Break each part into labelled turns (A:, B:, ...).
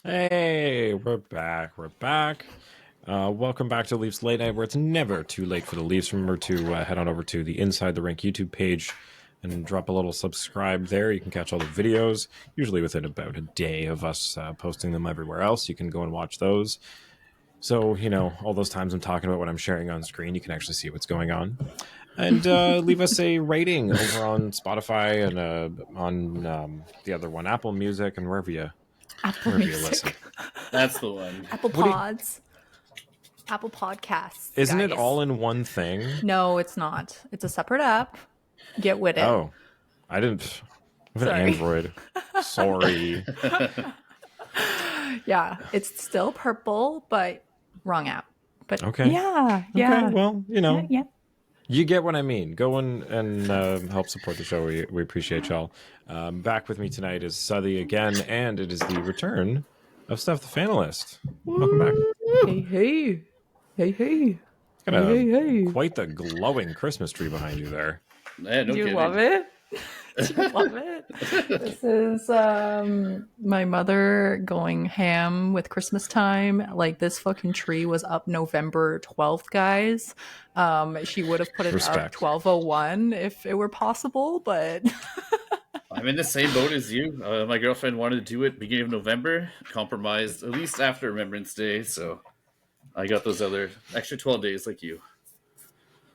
A: Hey, we're back. We're back. Welcome back to Leafs Late Night, where it's never too late for the Leafs. Remember to head on over to the Inside the Rink YouTube page and drop a little subscribe there. You can catch all the videos, usually within about a day of us posting them everywhere else. You can go and watch those. So, all those times I'm talking about what I'm sharing on screen, you can actually see what's going on. And leave us a rating over on Spotify and on the other one, Apple Music, and wherever you listen.
B: That's the one.
C: Apple Pods. Apple Podcasts.
A: Isn't
C: guys.
A: it all in one thing?
C: No, it's not. It's a separate app. Get with it.
A: Oh, I didn't. I have an Android. Sorry.
C: Yeah, it's still purple, but wrong app. But
A: okay.
C: Yeah.
A: Okay, well,
C: Yeah.
A: You get what I mean. Go and help support the show. We appreciate y'all. Back with me tonight is Suthy again, and it is the return of Steph the Fanalyst. Welcome back.
C: Hey.
A: Got quite the glowing Christmas tree behind you there.
B: Yeah, no
C: Do you
B: kidding.
C: love it? Do you love it? This is my mother going ham with Christmas time. Like, this fucking tree was up November 12th, guys. She would have put it up 12:01 if it were possible, but
B: I'm in the same boat as you. My girlfriend wanted to do it beginning of November, compromised at least after Remembrance Day, so I got those other extra 12 days like you.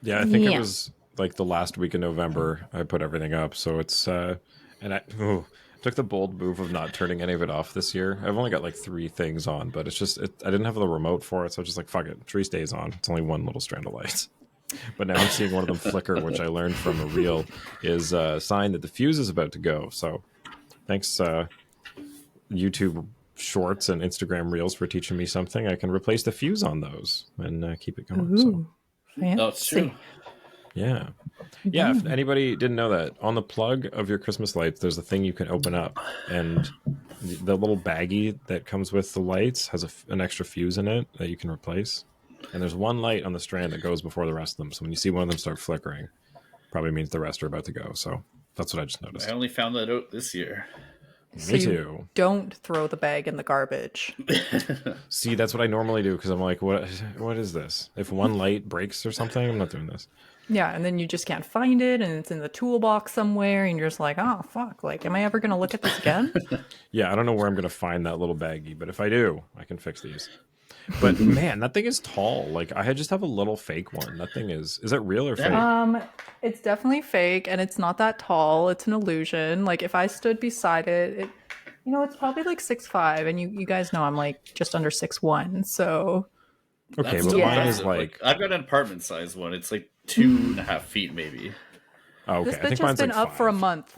A: Yeah, I think it was like the last week in November I put everything up, so it's and I took the bold move of not turning any of it off this year. I've only got like 3 things on, but it's just I didn't have the remote for it, so I was just like, fuck it, tree stays on. It's only one little strand of light. But now I'm seeing one of them flicker, which I learned from a reel is a sign that the fuse is about to go. So thanks YouTube Shorts and Instagram Reels for teaching me something. I can replace the fuse on those and keep it going.
C: Ooh,
A: so
B: that's true.
A: Yeah. If anybody didn't know that, on the plug of your Christmas lights, there's a thing you can open up, and the little baggie that comes with the lights has an extra fuse in it that you can replace. And there's one light on the strand that goes before the rest of them. So when you see one of them start flickering, probably means the rest are about to go. So that's what I just noticed.
B: I only found that out this year.
A: Me too.
C: Don't throw the bag in the garbage.
A: See, that's what I normally do, because I'm like, what is this? If one light breaks or something, I'm not doing this.
C: Yeah, and then you just can't find it, and it's in the toolbox somewhere, and you're just like, oh, fuck, like, am I ever going to look at this again?
A: Yeah, I don't know where I'm going to find that little baggie, but if I do, I can fix these. But man, that thing is tall. Like, I just have a little fake one. That thing is it real or fake?
C: It's definitely fake, and it's not that tall. It's an illusion. Like, if I stood beside it, it's probably like 6'5", and you guys know I'm like just under 6'1", so.
A: Okay, but mine is like,
B: I've got an apartment size one. It's like 2.5 feet maybe.
A: Oh, okay.
C: This bitch
A: I think
C: has
A: mine's
C: been
A: like
C: up
A: 5.
C: for a month.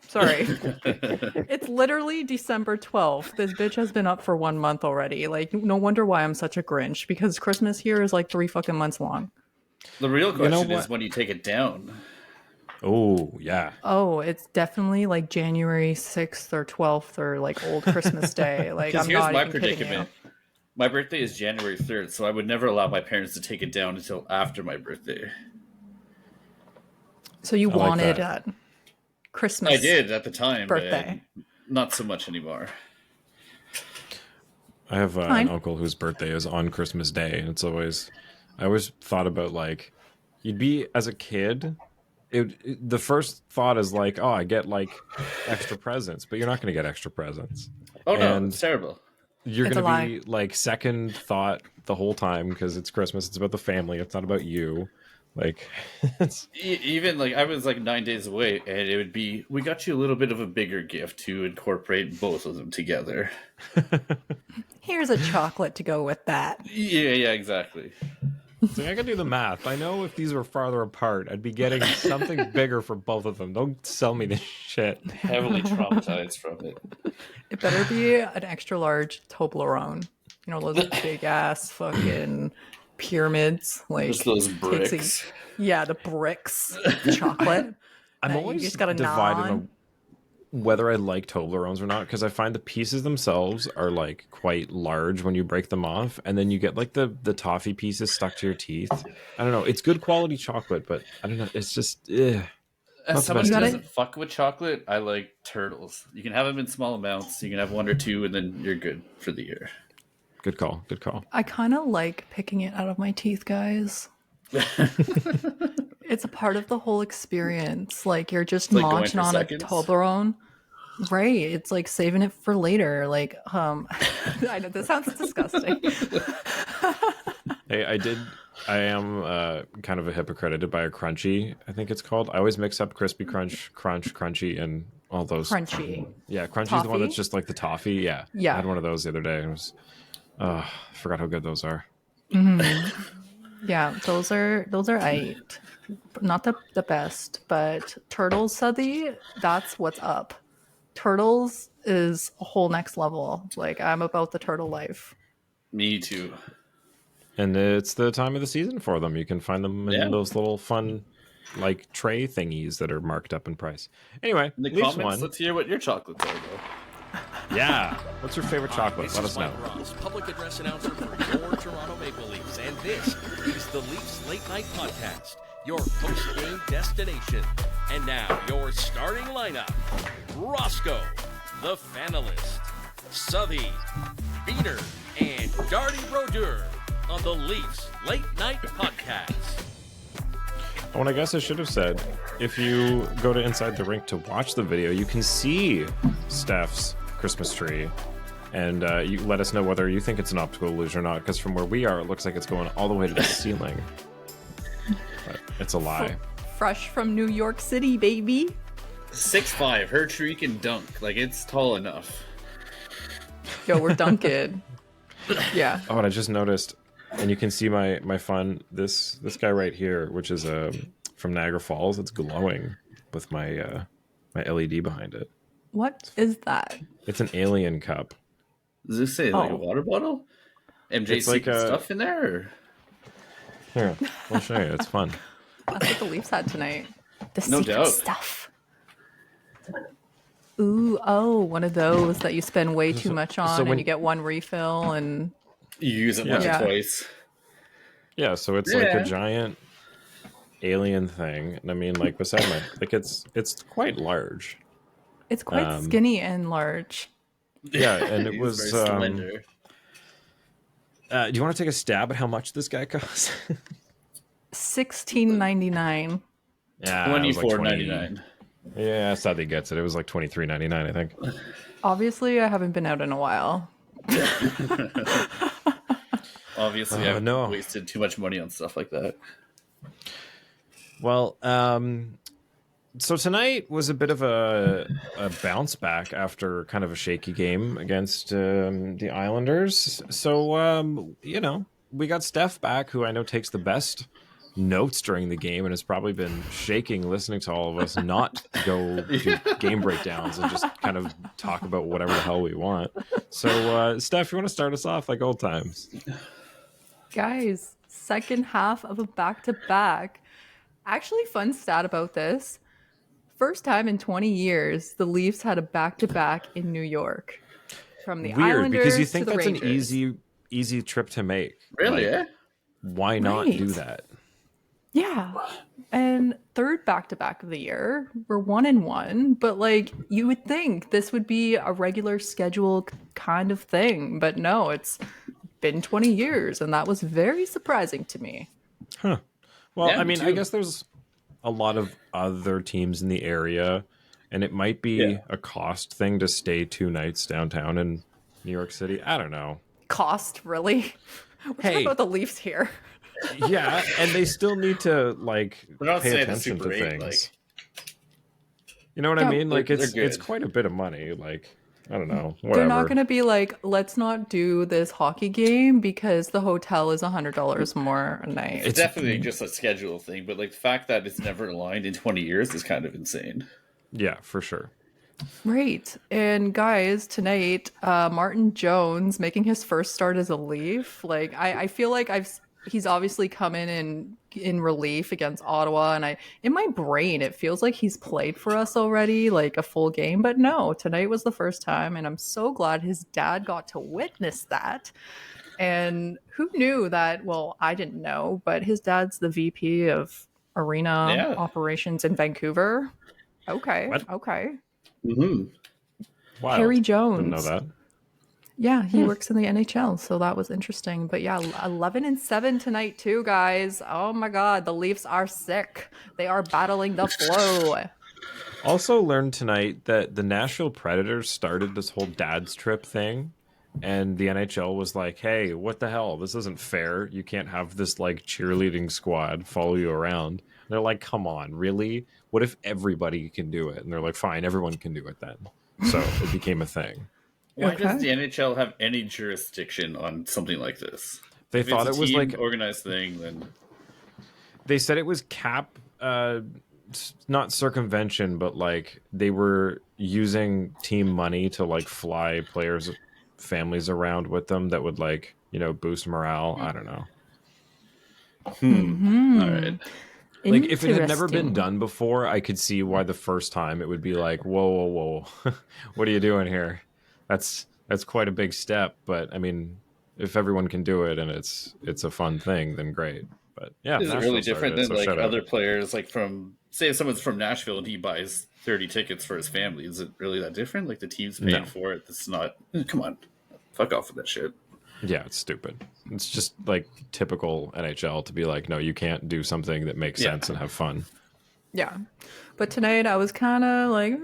C: Sorry. It's literally December 12th. This bitch has been up for 1 month already. Like, no wonder why I'm such a Grinch, because Christmas here is like 3 fucking months long.
B: The real question is when you take it down.
A: Oh, yeah.
C: Oh, it's definitely like January 6th or 12th or like old Christmas Day. Like, I'm
B: here's
C: not
B: my
C: even
B: predicament.
C: kidding you.
B: My birthday is January 3rd, so I would never allow my parents to take it down until after my birthday.
C: So you wanted Christmas.
B: I did at the time.
C: Birthday.
B: But not so much anymore.
A: I have an uncle whose birthday is on Christmas Day, and I always thought about, like, you'd be, as a kid, the first thought is like, oh, I get like extra presents, but you're not going to get extra presents.
B: Oh no, it's terrible.
A: You're going to be like second thought the whole time because it's Christmas. It's about the family. It's not about you. Like,
B: even like I was like 9 days away, and it would be, we got you a little bit of a bigger gift to incorporate both of them together.
C: Here's a chocolate to go with that.
B: Yeah, exactly.
A: So I can do the math. I know if these were farther apart, I'd be getting something bigger for both of them. Don't sell me this shit.
B: Heavily traumatized from it.
C: It better be an extra large Toblerone. You know, those big ass fucking pyramids, like
B: just those bricks.
C: The bricks of chocolate.
A: I'm always just divided on whether I like Toblerones or not, because I find the pieces themselves are like quite large when you break them off, and then you get like the toffee pieces stuck to your teeth. I don't know. It's good quality chocolate, but I don't know. It's just Not
B: As
A: the
B: someone who
A: best
B: doesn't fuck with chocolate, I like turtles. You can have them in small amounts. You can have 1 or 2, and then you're good for the year.
A: Good call. Good call.
C: I kind of like picking it out of my teeth, guys. It's a part of the whole experience. Like you're just
B: It's like going
C: munching
B: for
C: on
B: seconds.
C: a Toblerone. Right. It's like saving it for later. Like, I know this sounds disgusting.
A: Hey, I am kind of a hypocrite. I did buy a Crunchy, I think it's called. I always mix up Crispy Crunch, Crunchy, and all those.
C: Crunchy.
A: Yeah, Crunchy's the one that's
C: Toffee?
A: just like the toffee. Yeah.
C: Yeah.
A: I had one of those the other day. And it was, I forgot how good those are.
C: Yeah, those are eight. Not the best, but turtles, Suthy, that's what's up. Turtles is a whole next level. Like I'm about the turtle life.
B: Me too.
A: And it's the time of the season for them. You can find them in
B: Yeah.
A: those little fun, like tray thingies that are marked up in price. Anyway,
B: In the
A: Leafs
B: comments,
A: won.
B: let's hear what your chocolates are, though.
A: Yeah. What's your favorite chocolate?
D: This
A: Let us
D: is
A: know.
D: Mike Ross, public address announcer for your Toronto Maple Leafs, and this is the Leafs Late Night Podcast, your post-game destination. And now, your starting lineup: Roscoe, the Fanalyst, Suthy, Beaner, and Darty Brodeur on the Leafs Late Night Podcast.
A: Oh, and I guess I should have said, if you go to Inside the Rink to watch the video, you can see Steph's Christmas tree. And you let us know whether you think it's an optical illusion or not, because from where we are, it looks like it's going all the way to the ceiling. But it's a lie.
C: Fresh from New York City, baby.
B: 6'5", her tree can dunk. Like, it's tall enough.
C: Yo, we're dunking. Yeah.
A: Oh, and I just noticed, and you can see my fun, this guy right here, which is from Niagara Falls. It's glowing with my my LED behind it.
C: What is that?
A: It's an alien cup.
B: Does this say, like, a
C: Oh.
B: water bottle? MJ
A: It's like
B: secret
A: a-
B: stuff in there? Or?
A: Here, I'll show you. It's fun.
C: That's what the Leafs had tonight. The
B: No
C: secret
B: doubt.
C: stuff. Ooh, oh, one of those that you spend way too much on
A: when-
C: and you get one refill and
B: You use it once
C: Yeah.
B: or twice.
A: Yeah, so it's like
B: Yeah.
A: a giant alien thing, and I mean, like beside my, like it's quite large.
C: it's quite skinny and large.
A: Yeah, and it
B: He's
A: was.
B: very slender.
A: Do you want to take a stab at how much this guy costs?
C: $16.99.
A: Yeah, it was like
B: 24.99.
A: Yeah, Suthy gets it. It was like $23.99, I think.
C: Obviously, I haven't been out in a while.
B: Obviously, I've
A: no.
B: wasted too much money on stuff like that.
A: Well, so tonight was a bit of a bounce back after kind of a shaky game against the Islanders. So, we got Steph back, who I know takes the best notes during the game and has probably been shaking listening to all of us not go do game breakdowns and just kind of talk about whatever the hell we want. So, Steph, you want to start us off like old times?
C: Guys, second half of a back-to-back. Actually, fun stat about this. First time in 20 years, the Leafs had a back-to-back in New York. From the
A: Weird,
C: Islanders
A: because you
C: to
A: think
C: the
A: that's
C: Rangers.
A: an easy trip to make.
B: Really,
A: Like,
B: eh?
A: Why not do
C: Right.
A: that?
C: Yeah. And third back-to-back of the year. We're 1-1, but like you would think this would be a regular schedule kind of thing, but no, it's been 20 years and that was very surprising to me.
A: Huh. Well,
B: Yeah,
A: I
B: me
A: mean, I
B: too.
A: guess there's a lot of other teams in the area, and it might be
B: Yeah.
A: a cost thing to stay 2 nights downtown in New York City. I don't know.
C: Cost, really? We're talking
A: Hey.
C: about the Leafs here.
A: Yeah, and they still need to like
B: They're not
A: pay
B: saying the
A: attention to
B: Super 8,
A: things.
B: like-
C: Yeah,
A: You know what I mean? Like
B: they're
A: it's
B: good.
A: quite a bit of money. Like I don't know. Whatever.
C: They're not going to be like, let's not do this hockey game because the hotel is $100 more a night.
B: It's definitely just a schedule thing, but like the fact that it's never aligned in 20 years is kind of insane.
A: Yeah, for sure.
C: Right. And guys, tonight, Martin Jones making his first start as a Leaf. Like, I feel like he's obviously come in relief against Ottawa, and in my brain it feels like he's played for us already, like a full game. But no, tonight was the first time, and I'm so glad his dad got to witness that. And who knew that? Well, I didn't know, but his dad's the VP of arena
B: Yeah.
C: operations in Vancouver. Okay.
A: What?
C: Okay.
B: Mm-hmm.
A: Wild.
C: Harry
A: Didn't know
C: Jones.
A: that.
C: Yeah, he works in the NHL, so that was interesting. But yeah, 11-7 tonight too, guys. Oh my God, the Leafs are sick. They are battling the flow.
A: Also learned tonight that the Nashville Predators started this whole dad's trip thing, and the NHL was like, "Hey, what the hell? This isn't fair. You can't have this like cheerleading squad follow you around." And they're like, "Come on, really? What if everybody can do it?" And they're like, "Fine, everyone can do it then." So it became a thing.
B: Why
C: Okay.
B: does the NHL have any jurisdiction on something like this?
A: They
B: If
A: thought
B: it's
A: it
B: a
A: was
B: team
A: like
B: organized thing, then
A: they said it was cap not circumvention, but like they were using team money to like fly players families around with them that would like, you know, boost morale. I don't know.
B: all right.
A: Like if it had never been
C: Interesting.
A: done before, I could see why the first time it would be like, whoa, what are you doing here? That's quite a big step. But I mean, if everyone can do it and it's a fun thing, then great. But yeah,
B: Is it
A: Nashville
B: really
A: started
B: different
A: it,
B: than
A: so
B: like
A: shout out.
B: other players? Like from say, if someone's from Nashville and he buys 30 tickets for his family, is it really that different? Like the team's paying
A: No.
B: for it. It's not. Come on, fuck off with that shit.
A: Yeah, it's stupid. It's just like typical NHL to be like, no, you can't do something that makes
B: Yeah.
A: sense and have fun.
C: Yeah. But tonight I was kind of like,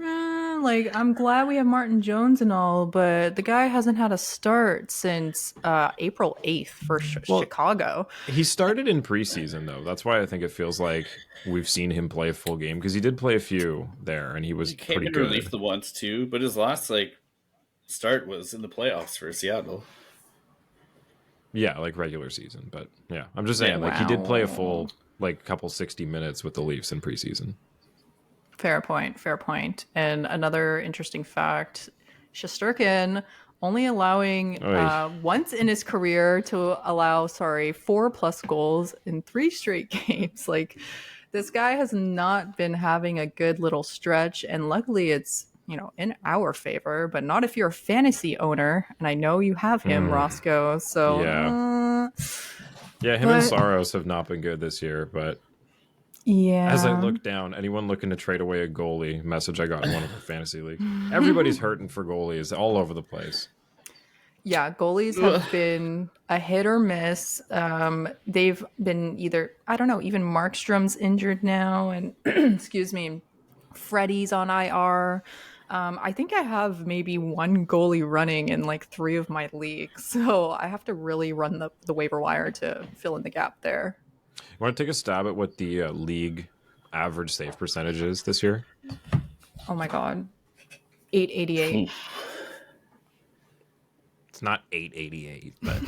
C: I'm glad we have Martin Jones and all, but the guy hasn't had a start since April 8th for Chicago.
A: He started in preseason though. That's why I think it feels like we've seen him play a full game because he did play a few there and he was
B: He came
A: pretty
B: in
A: good.
B: relief the once too, but his last like start was in the playoffs for Seattle.
A: Yeah, like regular season, but yeah, I'm just saying
B: Yeah.
A: like he did play a
C: Wow.
A: full like couple 60 minutes with the Leafs in preseason.
C: Fair point. Fair point. And another interesting fact, Shesterkin only allowing
A: Oy.
C: once in his career to allow, 4+ goals in 3 straight games. Like, this guy has not been having a good little stretch, and luckily it's, you know, in our favor, but not if you're a fantasy owner, and I know you have him, Roscoe. So
A: Yeah, him and
C: But-
A: Saros have not been good this year, but
C: yeah.
A: as I look down, anyone looking to trade away a goalie message I got in one of our fantasy leagues. Everybody's hurting for goalies all over the place.
C: Yeah, goalies have been a hit or miss. They've been either, I don't know, even Markstrom's injured now, and excuse me, Freddie's on IR. I think I have maybe one goalie running in like 3 of my leagues, so I have to really run the waiver wire to fill in the gap there.
A: You want to take a stab at what the league average save percentage is this year?
C: Oh my god, 888.
A: It's not 888, but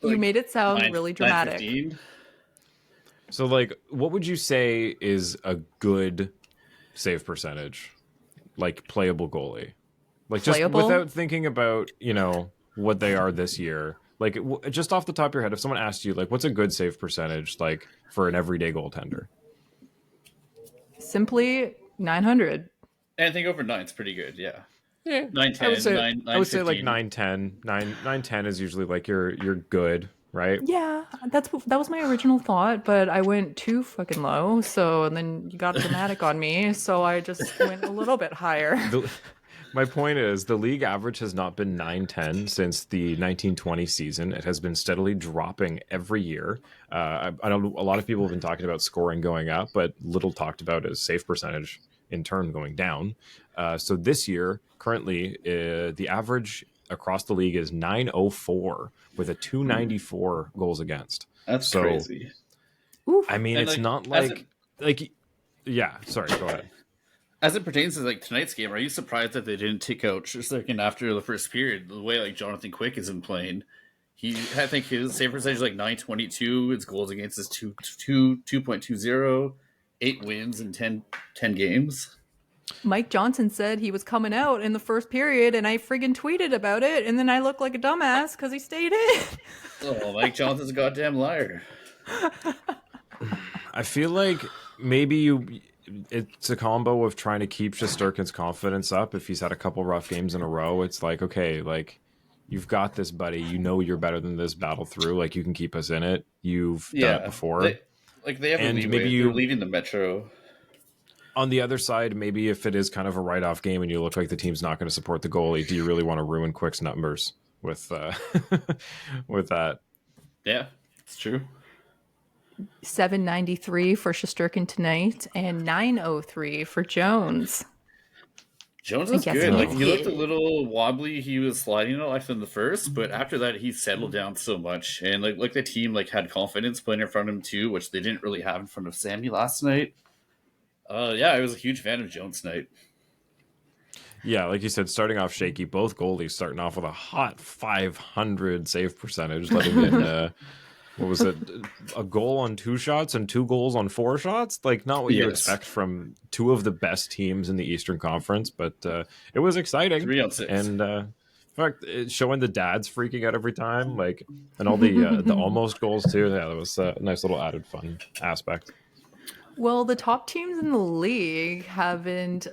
C: You made it sound
B: Nine-
C: really dramatic.
B: 915?
A: so like, what would you say is a good save percentage, like playable goalie, like just
C: Playable?
A: without thinking about what they are this year? Like just off the top of your head, if someone asked you like, what's a good save percentage like for an everyday goaltender?
C: Simply 900.
B: Anything over 9 is pretty good. Yeah.
A: Yeah,
B: 910,
A: I would say
B: 9,
A: I would say like
B: 915.
A: 910 is usually like you're good, right?
C: Yeah, that was my original thought, but I went too fucking low. So and then you got dramatic on me, so I just went a little bit higher.
A: My point is the league average has not been 910 since the 1920 season. It has been steadily dropping every year. I know a lot of people have been talking about scoring going up, but little talked about is save percentage in turn going down. So this year, currently, the average across the league is 904 with a 294 goals against.
B: That's
A: So,
B: crazy.
C: Oof.
A: I mean,
B: And,
A: it's
B: like,
A: not
B: as
A: like yeah. Sorry, go ahead.
B: As it pertains to like tonight's game, are you surprised that they didn't take out Shesterkin after the first period? The way like Jonathan Quick isn't playing, I think his save percentage is like 922. His goals against is 2.20, 8 wins in 10 games.
C: Mike Johnson said he was coming out in the first period, and I friggin' tweeted about it, and then I looked like a dumbass because he stayed in.
B: Oh, Mike Johnson's a goddamn liar.
A: I feel like maybe it's a combo of trying to keep Shesterkin's confidence up. If he's had a couple rough games in a row, it's like, okay, like you've got this, buddy. You know you're better than this. Battle through. Like you can keep us in it. You've done it before.
B: Like they have a
A: And
B: leeway.
A: maybe
B: They're leaving the Metro.
A: on the other side, maybe if it is kind of a write-off game and you look like the team's not going to support the goalie, do you really want to ruin Quick's numbers with with that?
B: Yeah, it's true.
C: 793 for Shesterkin tonight and 903 for Jones.
B: Jones
C: I
B: was
C: guess
B: good. Like
C: he's
B: he looked a
C: good.
B: little wobbly. He was sliding a lot in the first, but after that he settled down so much. And like the team like had confidence playing in front of him too, which they didn't really have in front of Sammy last night. Yeah, I was a huge fan of Jones tonight.
A: Yeah, like you said, starting off shaky. Both goalies starting off with a hot 500 save percentage, letting in what was it, a goal on 2 shots and 2 goals on 4 shots? Like not what you
B: Yes.
A: expect from 2 of the best teams in the Eastern Conference, but it was exciting.
B: 3 on 6.
A: And in fact, showing the dads freaking out every time, like, and all the almost goals too. Yeah, that was a nice little added fun aspect.
C: Well, the top teams in the league haven't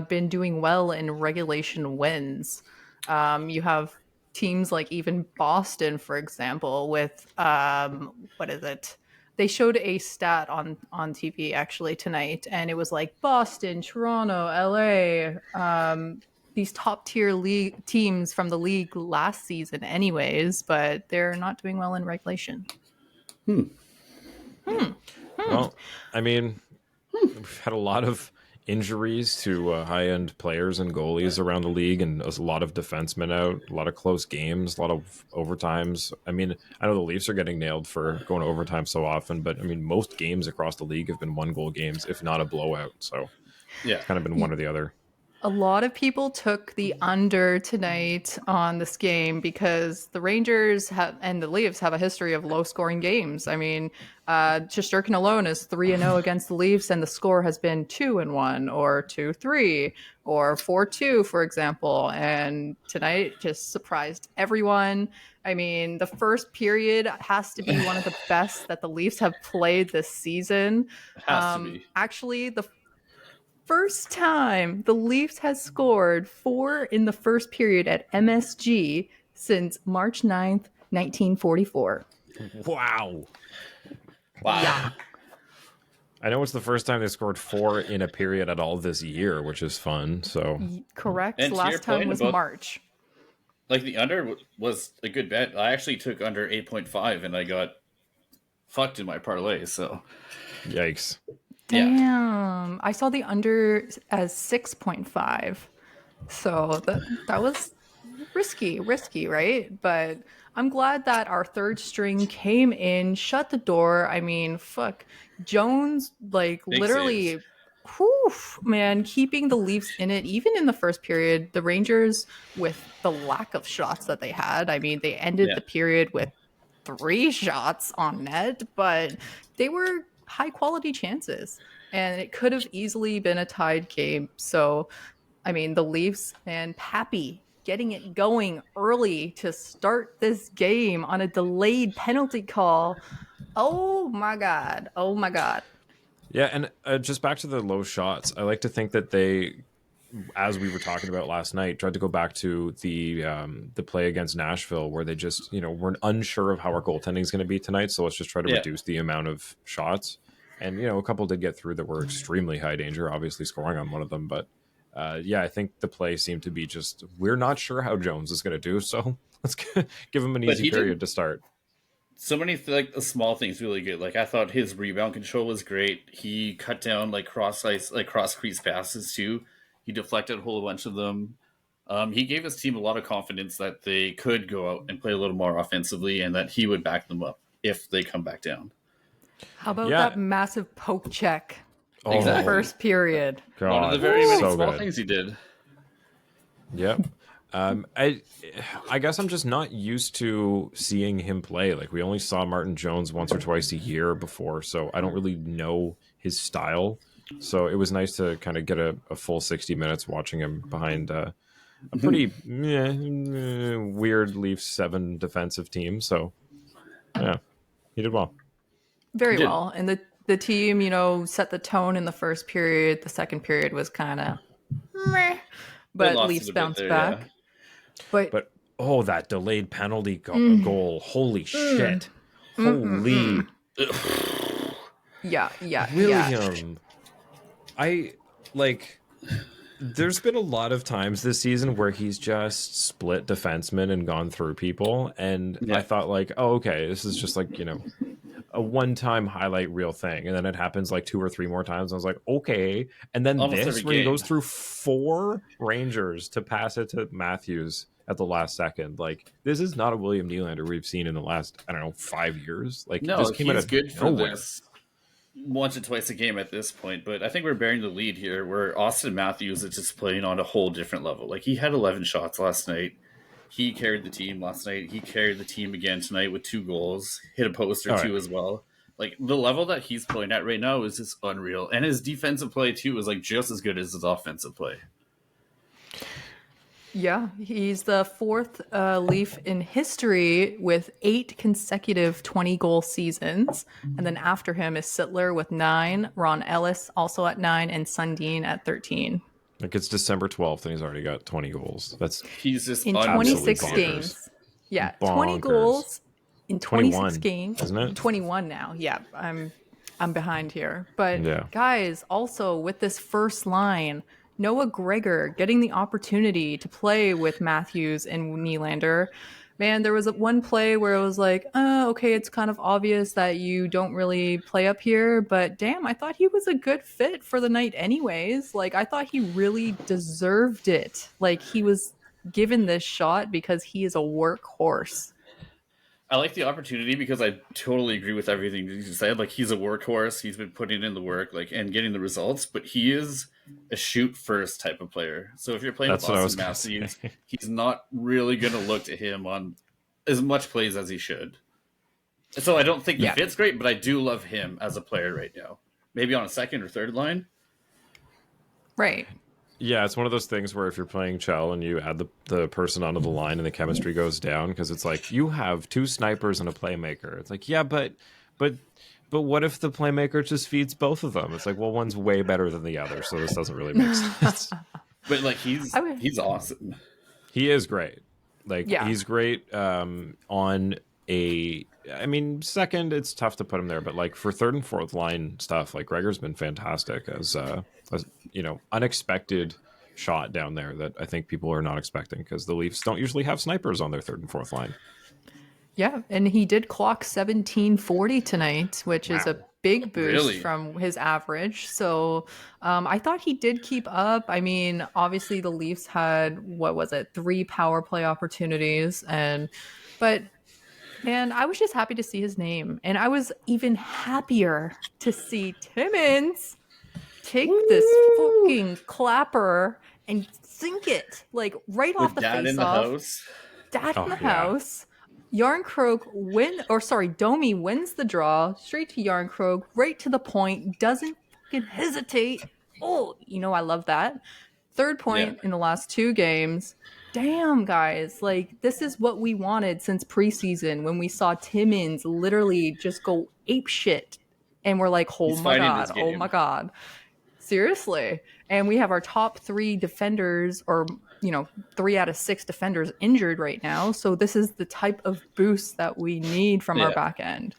C: been doing well in regulation wins. You have teams like even Boston, for example, with what is it? They showed a stat on TV actually tonight, and it was like Boston, Toronto, LA, these top tier league teams from the league last season, anyways, but they're not doing well in regulation.
A: Well, I mean, we've had a lot of injuries to high-end players and goalies around the league, and there's a lot of defensemen out, a lot of close games, a lot of overtimes. I mean, I know the Leafs are getting nailed for going to overtime so often, but I mean, most games across the league have been 1-goal games, if not a blowout. So
B: Yeah.
A: it's kind of been one or the other.
C: A lot of people took the under tonight on this game because the Rangers and the Leafs have a history of low-scoring games. I mean, Shesterkin alone is 3-0 against the Leafs, and the score has been 2-1 or 2-3 or 4-2, for example. And tonight just surprised everyone. I mean, the first period has to be one of the best that the Leafs have played this season.
B: It has to be.
C: Actually, the first time the Leafs has scored 4 in the first period at MSG since March 9th, 1944.
A: Wow.
B: Wow.
C: Yeah.
A: I know it's the first time they scored 4 in a period at all this year, which is fun. So
C: Correct.
B: And to your
C: Last time
B: point
C: was
B: about-
C: March.
B: Like the under was a good bet. I actually took under 8.5 and I got fucked in my parlay. So
A: yikes.
B: yeah.
C: Damn. I saw the under as 6.5. So that was risky, right? But I'm glad that our third string came in, shut the door. I mean, fuck. Jones, like,
B: Big
C: literally,
B: saves.
C: whew, man, keeping the Leafs in it, even in the first period. The Rangers, with the lack of shots that they had, I mean, they ended
B: Yeah.
C: the period with 3 shots on net, but they were high quality chances, and it could have easily been a tied game. So, I mean, the Leafs and Papi getting it going early to start this game on a delayed penalty call. Oh my god. Oh my god.
A: Yeah, and just back to the low shots, I like to think that they, as we were talking about last night, tried to go back to the play against Nashville where they just, we're unsure of how our goaltending is going to be tonight, so let's just try to reduce the amount of shots. And, a couple did get through that were extremely high danger, obviously scoring on one of them. But, I think the play seemed to be just, we're not sure how Jones is going to do, so let's give him an easy period to start.
B: So many the small things really good. Like I thought his rebound control was great. He cut down cross crease passes too. He deflected a whole bunch of them. He gave his team a lot of confidence that they could go out and play a little more offensively, and that he would back them up if they come back down.
C: How about that massive poke check in the
B: Exactly.
C: first period?
A: God,
B: One of the very many
A: so
B: small
A: good.
B: things he did.
A: Yep. I guess I'm just not used to seeing him play. Like, we only saw Martin Jones once or twice a year before, so I don't really know his style. So it was nice to kind of get a full 60 minutes watching him behind a pretty weird Leafs 7 defensive team. So, yeah, he did well.
C: Very well. And the team, set the tone in the first period. The second period was kind of meh, but
B: lost
C: Leafs
B: it a bit
C: bounced
B: there,
C: back.
B: yeah.
C: But
A: that delayed penalty goal. Holy shit. Holy.
C: Yeah.
A: William, I like. There's been a lot of times this season where he's just split defensemen and gone through people, and I thought like, oh, okay, this is just like, a one-time highlight reel thing, and then it happens like 2 or 3 more times. I was like, okay, and then
B: Almost
A: this
B: every
A: where he
B: game.
A: goes through 4 Rangers to pass it to Matthews at the last second. Like, this is not a William Nylander we've seen in the last, I don't know, 5 years. Like,
B: No,
A: this came out
B: he's
A: of
B: good for
A: nowhere.
B: this once or twice a game at this point, but I think we're bearing the lead here where Austin Matthews is just playing on a whole different level. Like, he had 11 shots last night. He carried the team last night. He carried the team again tonight with 2 goals, hit a post or 2 as well. Like, the level that he's playing at right now is just unreal. And his defensive play, too, is like just as good as his offensive play.
C: Yeah, he's the 4th Leaf in history with 8 consecutive 20-goal seasons. And then after him is Sittler with 9, Ron Ellis also at 9, and Sundin at 13.
A: Like, it's December 12th and he's already got 20 goals.
B: He's just
C: in
B: unreal.
C: 26
A: bonkers.
C: games. Yeah,
A: Bonkers.
C: 20 goals in 26
A: 21,
C: games.
A: isn't it?
C: 21 now. Yeah, I'm behind here. But
A: Yeah.
C: guys, also with this first line, Noah Gregor getting the opportunity to play with Matthews and Nylander. Man, there was one play where it was like, okay, it's kind of obvious that you don't really play up here, but damn, I thought he was a good fit for the night anyways. Like, I thought he really deserved it. Like, he was given this shot because he is a workhorse.
B: I like the opportunity because I totally agree with everything you said. Like, he's a workhorse. He's been putting in the work, like, and getting the results, but he is a shoot first type of player. So if you're playing with Austin Matthews, he's not really going to look to him on as much plays as he should. So I don't think the fit's great, but I do love him as a player right now. Maybe on a second or third line.
C: Right.
A: Yeah, it's one of those things where if you're playing Chell and you add the person onto the line and the chemistry goes down, because it's like, you have 2 snipers and a playmaker. It's like, yeah, but what if the playmaker just feeds both of them? It's like, well, one's way better than the other, so this doesn't really make sense.
B: But like, he's awesome.
A: He is great. Like,
C: Yeah.
A: he's great on a... I mean, second, it's tough to put him there, but like for third and fourth line stuff, like Gregor's been fantastic as unexpected shot down there that I think people are not expecting, because the Leafs don't usually have snipers on their third and fourth line.
C: Yeah, and he did clock 1740 tonight, which is a big boost from his average. So I thought he did keep up. I mean, obviously the Leafs had, 3 power play opportunities, but man, I was just happy to see his name. And I was even happier to see Timmins take this fucking clapper and sink it, like, right off the face-off. Dad in the house. Yarncroke Domi wins the draw, straight to Yarncroke, right to the point, doesn't fucking hesitate. Oh, I love that. 3rd point in the last 2 games. Damn, guys, like, this is what we wanted since preseason, when we saw Timmins literally just go ape shit, and we're like, oh my god, seriously. And we have our top 3 defenders, or 3 out of 6 defenders injured right now, so this is the type of boost that we need from our back end.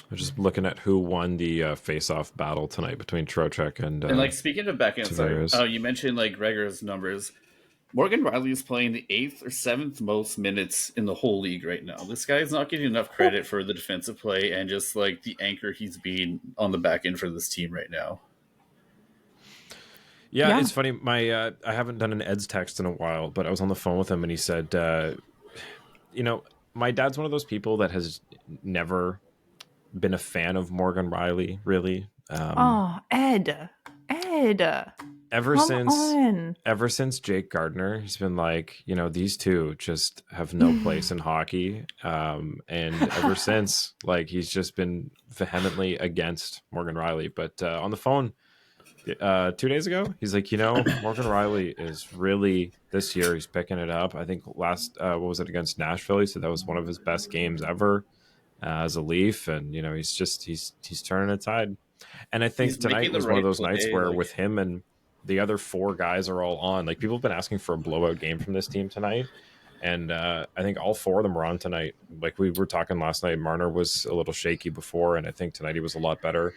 A: I'm just looking at who won the face-off battle tonight between Trocheck and
B: like, speaking of back end, you mentioned like Gregor's numbers. Morgan Riley is playing the 8th or 7th most minutes in the whole league right now. This guy is not getting enough credit for the defensive play and just like the anchor he's being on the back end for this team right now.
A: Yeah, it's funny. I haven't done an Ed's text in a while, but I was on the phone with him and he said, my dad's one of those people that has never been a fan of Morgan Riley, really.
C: Ed.
A: Ever since Jake Gardner, he's been like, these two just have no place in hockey. And ever since, like, he's just been vehemently against Morgan Riley. But on the phone 2 days ago, he's like, Morgan Riley is really, this year, he's picking it up. I think last, against Nashville? He said that was one of his best games ever as a Leaf. And, he's turning a tide. And I think tonight was one of those nights where with him and the other 4 guys are all on. Like, people have been asking for a blowout game from this team tonight. And I think all 4 of them were on tonight. Like we were talking last night, Marner was a little shaky before, and I think tonight he was a lot better.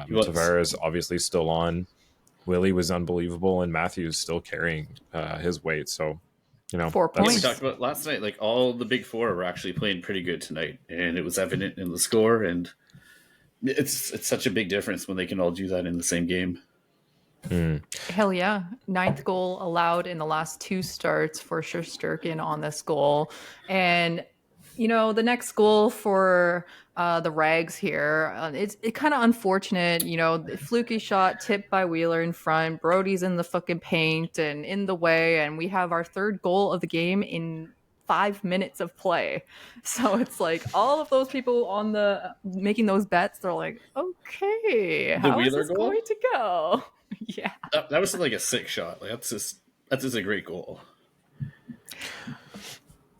B: He was.
A: Tavares obviously still on. Willie was unbelievable, and Matthews still carrying his weight. So,
C: 4
B: Yeah, we
C: points.
B: talked about last night, like all the big 4 were actually playing pretty good tonight, and it was evident in the score. And it's such a big difference when they can all do that in the same game.
C: Hell yeah. 9th goal allowed in the last 2 starts for Shesterkin on this goal. And, the next goal for the Rags here, it's kind of unfortunate. The fluky shot tipped by Wheeler in front. Brody's in the fucking paint and in the way. And we have our 3rd goal of the game in 5 minutes of play. So it's like all of those people on the making those bets, they're like, okay, how is
B: Wheeler
C: this
B: goal?
C: going to go? Yeah.
B: That was like a sick shot. Like that's just a great goal.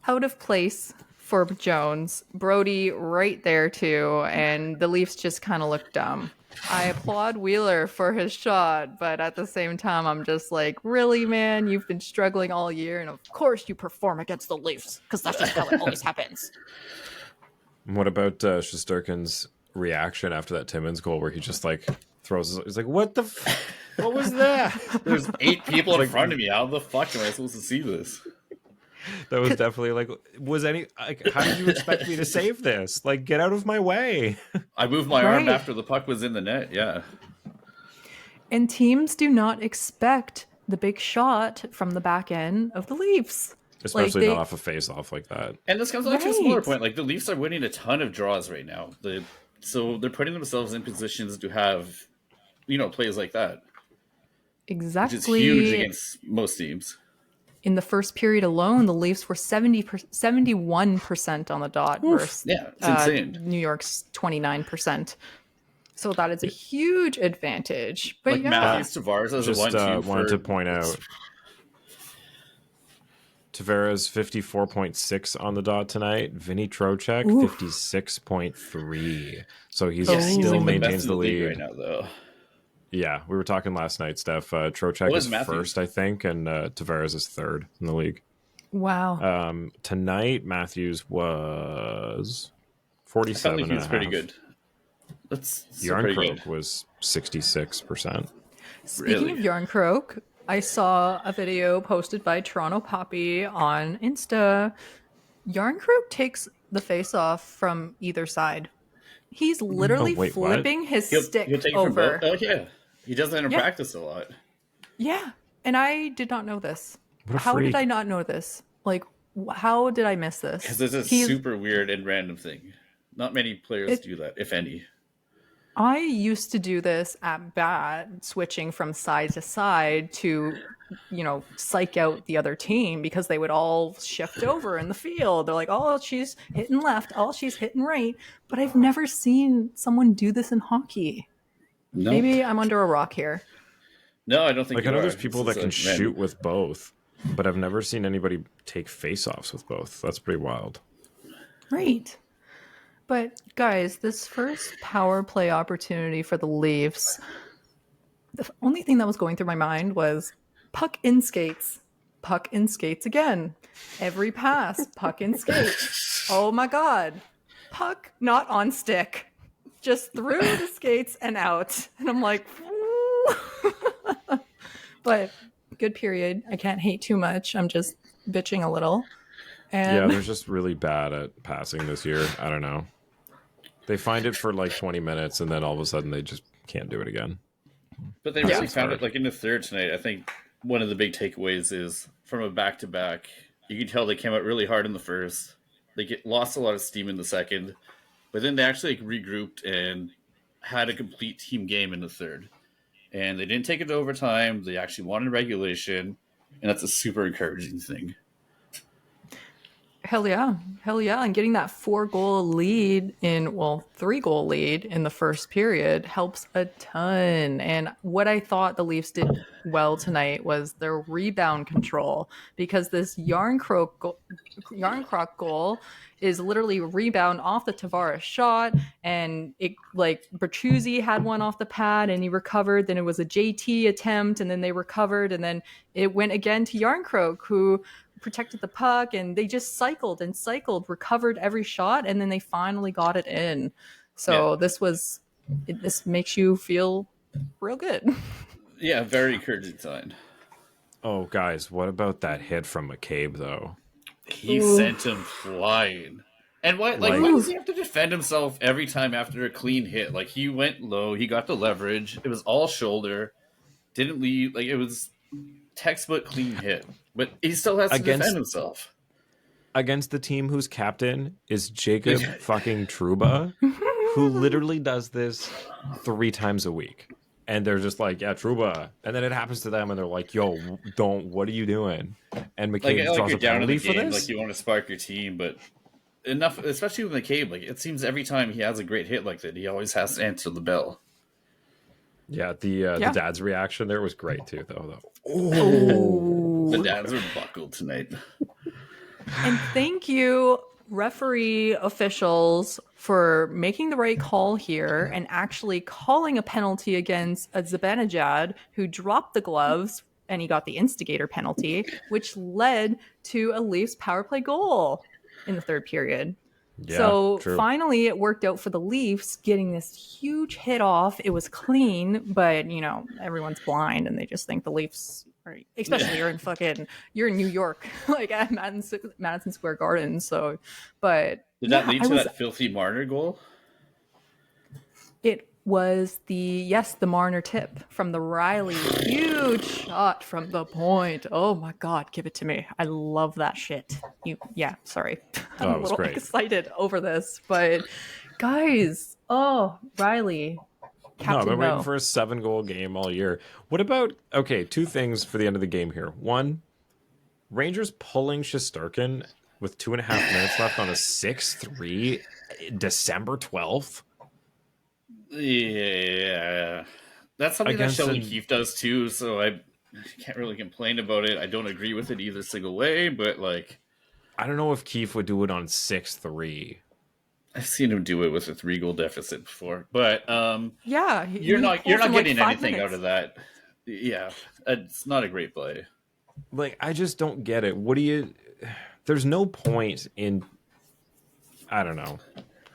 C: Out of place for Jones. Brody right there too, and the Leafs just kind of look dumb. I applaud Wheeler for his shot, but at the same time, I'm just like, really, man? You've been struggling all year, and of course you perform against the Leafs, because that's just how it always happens.
A: What about Shesterkin's reaction after that Timmins goal, where he just like throws? He's like, "What the? What was that?"
B: There's 8 people in front of me. How the fuck am I supposed to see this?
A: That was definitely like, how did you expect me to save this? Like, get out of my way.
B: I moved my arm
C: Right.
B: after the puck was in the net. Yeah.
C: And teams do not expect the big shot from the back end of the Leafs.
A: Especially not off a face-off like that.
B: And this comes back to a smaller
C: Right.
B: point. Like the Leafs are winning a ton of draws right now. So they're putting themselves in positions to have, plays like that, which
C: Exactly.
B: is huge against most teams.
C: In the first period alone, the Leafs were 71% on the dot versus
B: Yeah, it's insane.
C: New York's 29%. So that is a huge advantage. But
B: Like
C: yeah,
B: Matthews, Tavares as
A: Just
B: a 1-2
A: wanted to
B: for-
A: point out Tavares 54.6 on the dot tonight. Vinny Trocheck 56.3. So he's
C: Yeah,
B: he's
A: still
B: like the
A: maintains
B: best in
A: the
B: league
A: lead.
B: right now, though.
A: Yeah, we were talking last night, Steph. Trocheck
B: What
A: is
B: is Matthews?
A: first, I think, and Tavares is third in the league.
C: wow.
A: Tonight, Matthews was
B: I
A: 47
B: think
A: and
B: he's
A: a
B: pretty
A: half.
B: good. That's still pretty
A: Yarncroke
B: good.
A: was 66%.
C: Speaking of Yarncroke, I saw a video posted by Toronto Papi on Insta. Yarncroke takes the face off from either side. He's literally
A: wait, what?
C: flipping his
B: He'll
C: stick
B: take it from
C: over.
B: both. Oh yeah, he does that in
C: Yeah.
B: practice a lot.
C: Yeah, and I did not know this.
A: What a
C: How
A: freak.
C: did I not know this? Like, how did I miss this?
B: Because it's a
C: He's-
B: super weird and random thing. Not many players do that, if any.
C: I used to do this at bat, switching from side to side to, psych out the other team because they would all shift over in the field. They're like, oh, she's hitting left. Oh, she's hitting right. But I've never seen someone do this in hockey.
B: No,
C: Maybe I'm under a rock here.
B: no, I don't think.
A: Like, I
B: you
A: know
B: are.
A: there's people
B: This
A: that can
B: is a random-
A: shoot with both, but I've never seen anybody take face-offs with both. That's pretty wild.
C: Right. But guys, this first power play opportunity for the Leafs, the only thing that was going through my mind was puck in skates. Puck in skates again. Every pass, puck in skates. Oh my god. Puck not on stick. Just through the skates and out. And I'm like, "Ooh." But good period. I can't hate too much. I'm just bitching a little.
A: Yeah,
C: And
A: they're just really bad at passing this year. I don't know. They find it for like 20 minutes, and then all of a sudden they just can't do it again.
B: But they
C: Yeah.
B: really found it like in the third tonight. I think one of the big takeaways is from a back-to-back, you can tell they came out really hard in the first. They lost a lot of steam in the second, but then they actually regrouped and had a complete team game in the third. And they didn't take it to overtime. They actually won in regulation, and that's a super encouraging thing.
C: Hell yeah. And getting that 3-goal lead in the first period helps a ton. And what I thought the Leafs did well tonight was their rebound control, because this Yarncroc goal is literally a rebound off the Tavares shot, and it like Bertuzzi had one off the pad and he recovered. Then it was a JT attempt, and then they recovered, and then it went again to Yarncroc, who protected the puck, and they just cycled and cycled, recovered every shot, and then they finally got it in. So this makes you feel real good.
B: Yeah, very encouraging sign.
A: Oh, guys, what about that hit from McCabe, though?
B: He sent him flying. And why does he have to defend himself every time after a clean hit? Like, he went low, he got the leverage, it was all shoulder, didn't leave, like, it was textbook clean hit. But he still has to defend himself.
A: Against the team whose captain is Jacob fucking Trouba, who literally does this 3 times a week. And they're just like, yeah, Trouba. And then it happens to them, and they're like, yo, what are you doing? And McCabe draws a penalty for this?
B: Like, you want to spark your team, but enough, especially with McCabe, like, it seems every time he has a great hit like that, he always has to answer the bell.
A: Yeah, the dad's reaction there was great, too, though.
C: Oh.
B: The dads are buckled tonight.
C: And thank you, referee officials, for making the right call here and actually calling a penalty against a Zibanejad who dropped the gloves, and he got the instigator penalty, which led to a Leafs power play goal in the third period.
A: Yeah,
C: so
A: true.
C: Finally it worked out for the Leafs getting this huge hit off. It was clean, but everyone's blind and they just think the Leafs are, especially you're in New York, like at Madison Square Garden. So, but
B: did that lead to that filthy Marner goal?
C: It was the Marner tip from the Riley. Huge shot from the point. Oh my God, give it to me. I love that shit. Sorry. I'm a little excited over this, but guys, Riley. Captain
A: I've been waiting for a 7-goal game all year. What about, 2 things for the end of the game here. 1, Rangers pulling Shesterkin with 2.5 minutes left on a 6-3 December 12th.
B: Yeah, that's something that Sheldon Keefe does too, so I can't really complain about it. I don't agree with it either single way, but like,
A: I don't know if Keefe would do it on 6-3.
B: I've seen him do it with a 3-goal deficit before, but you're not getting anything out of that. Yeah, it's not a great play.
A: Like, I just don't get it. There's no point in, I don't know.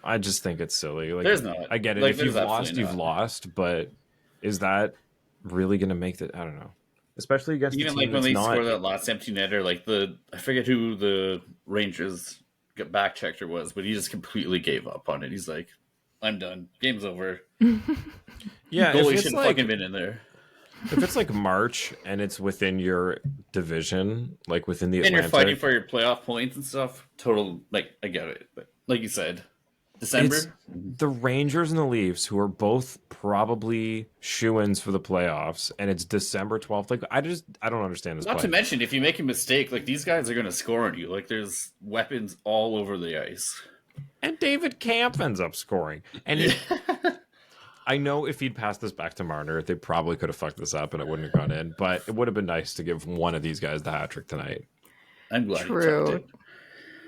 A: I just think it's silly. Like,
B: there's not.
A: I get it.
B: Like,
A: if you've lost, you've lost. But is that really going to make that? I don't know. Especially against
B: even
A: the team
B: like when they
A: not...
B: score that last empty netter, like I forget who the Rangers back checker was, but he just completely gave up on it. He's like, I'm done. Game's over.
A: Yeah,
B: goalie shouldn't fucking been in there.
A: If it's like March and it's within your division, like within the
B: Atlantic, and you're fighting for your playoff points and stuff, I get it. But like you said, December?
A: It's the Rangers and the Leafs, who are both probably shoo-ins for the playoffs, and it's December 12th. Like, I don't understand this.
B: Not to mention, if you make a mistake, like, these guys are going to score on you. Like, there's weapons all over the ice.
A: And David Kampf ends up scoring. And I know if he'd passed this back to Marner, they probably could have fucked this up and it wouldn't have gone in. But it would have been nice to give one of these guys the hat trick tonight.
B: I'm glad.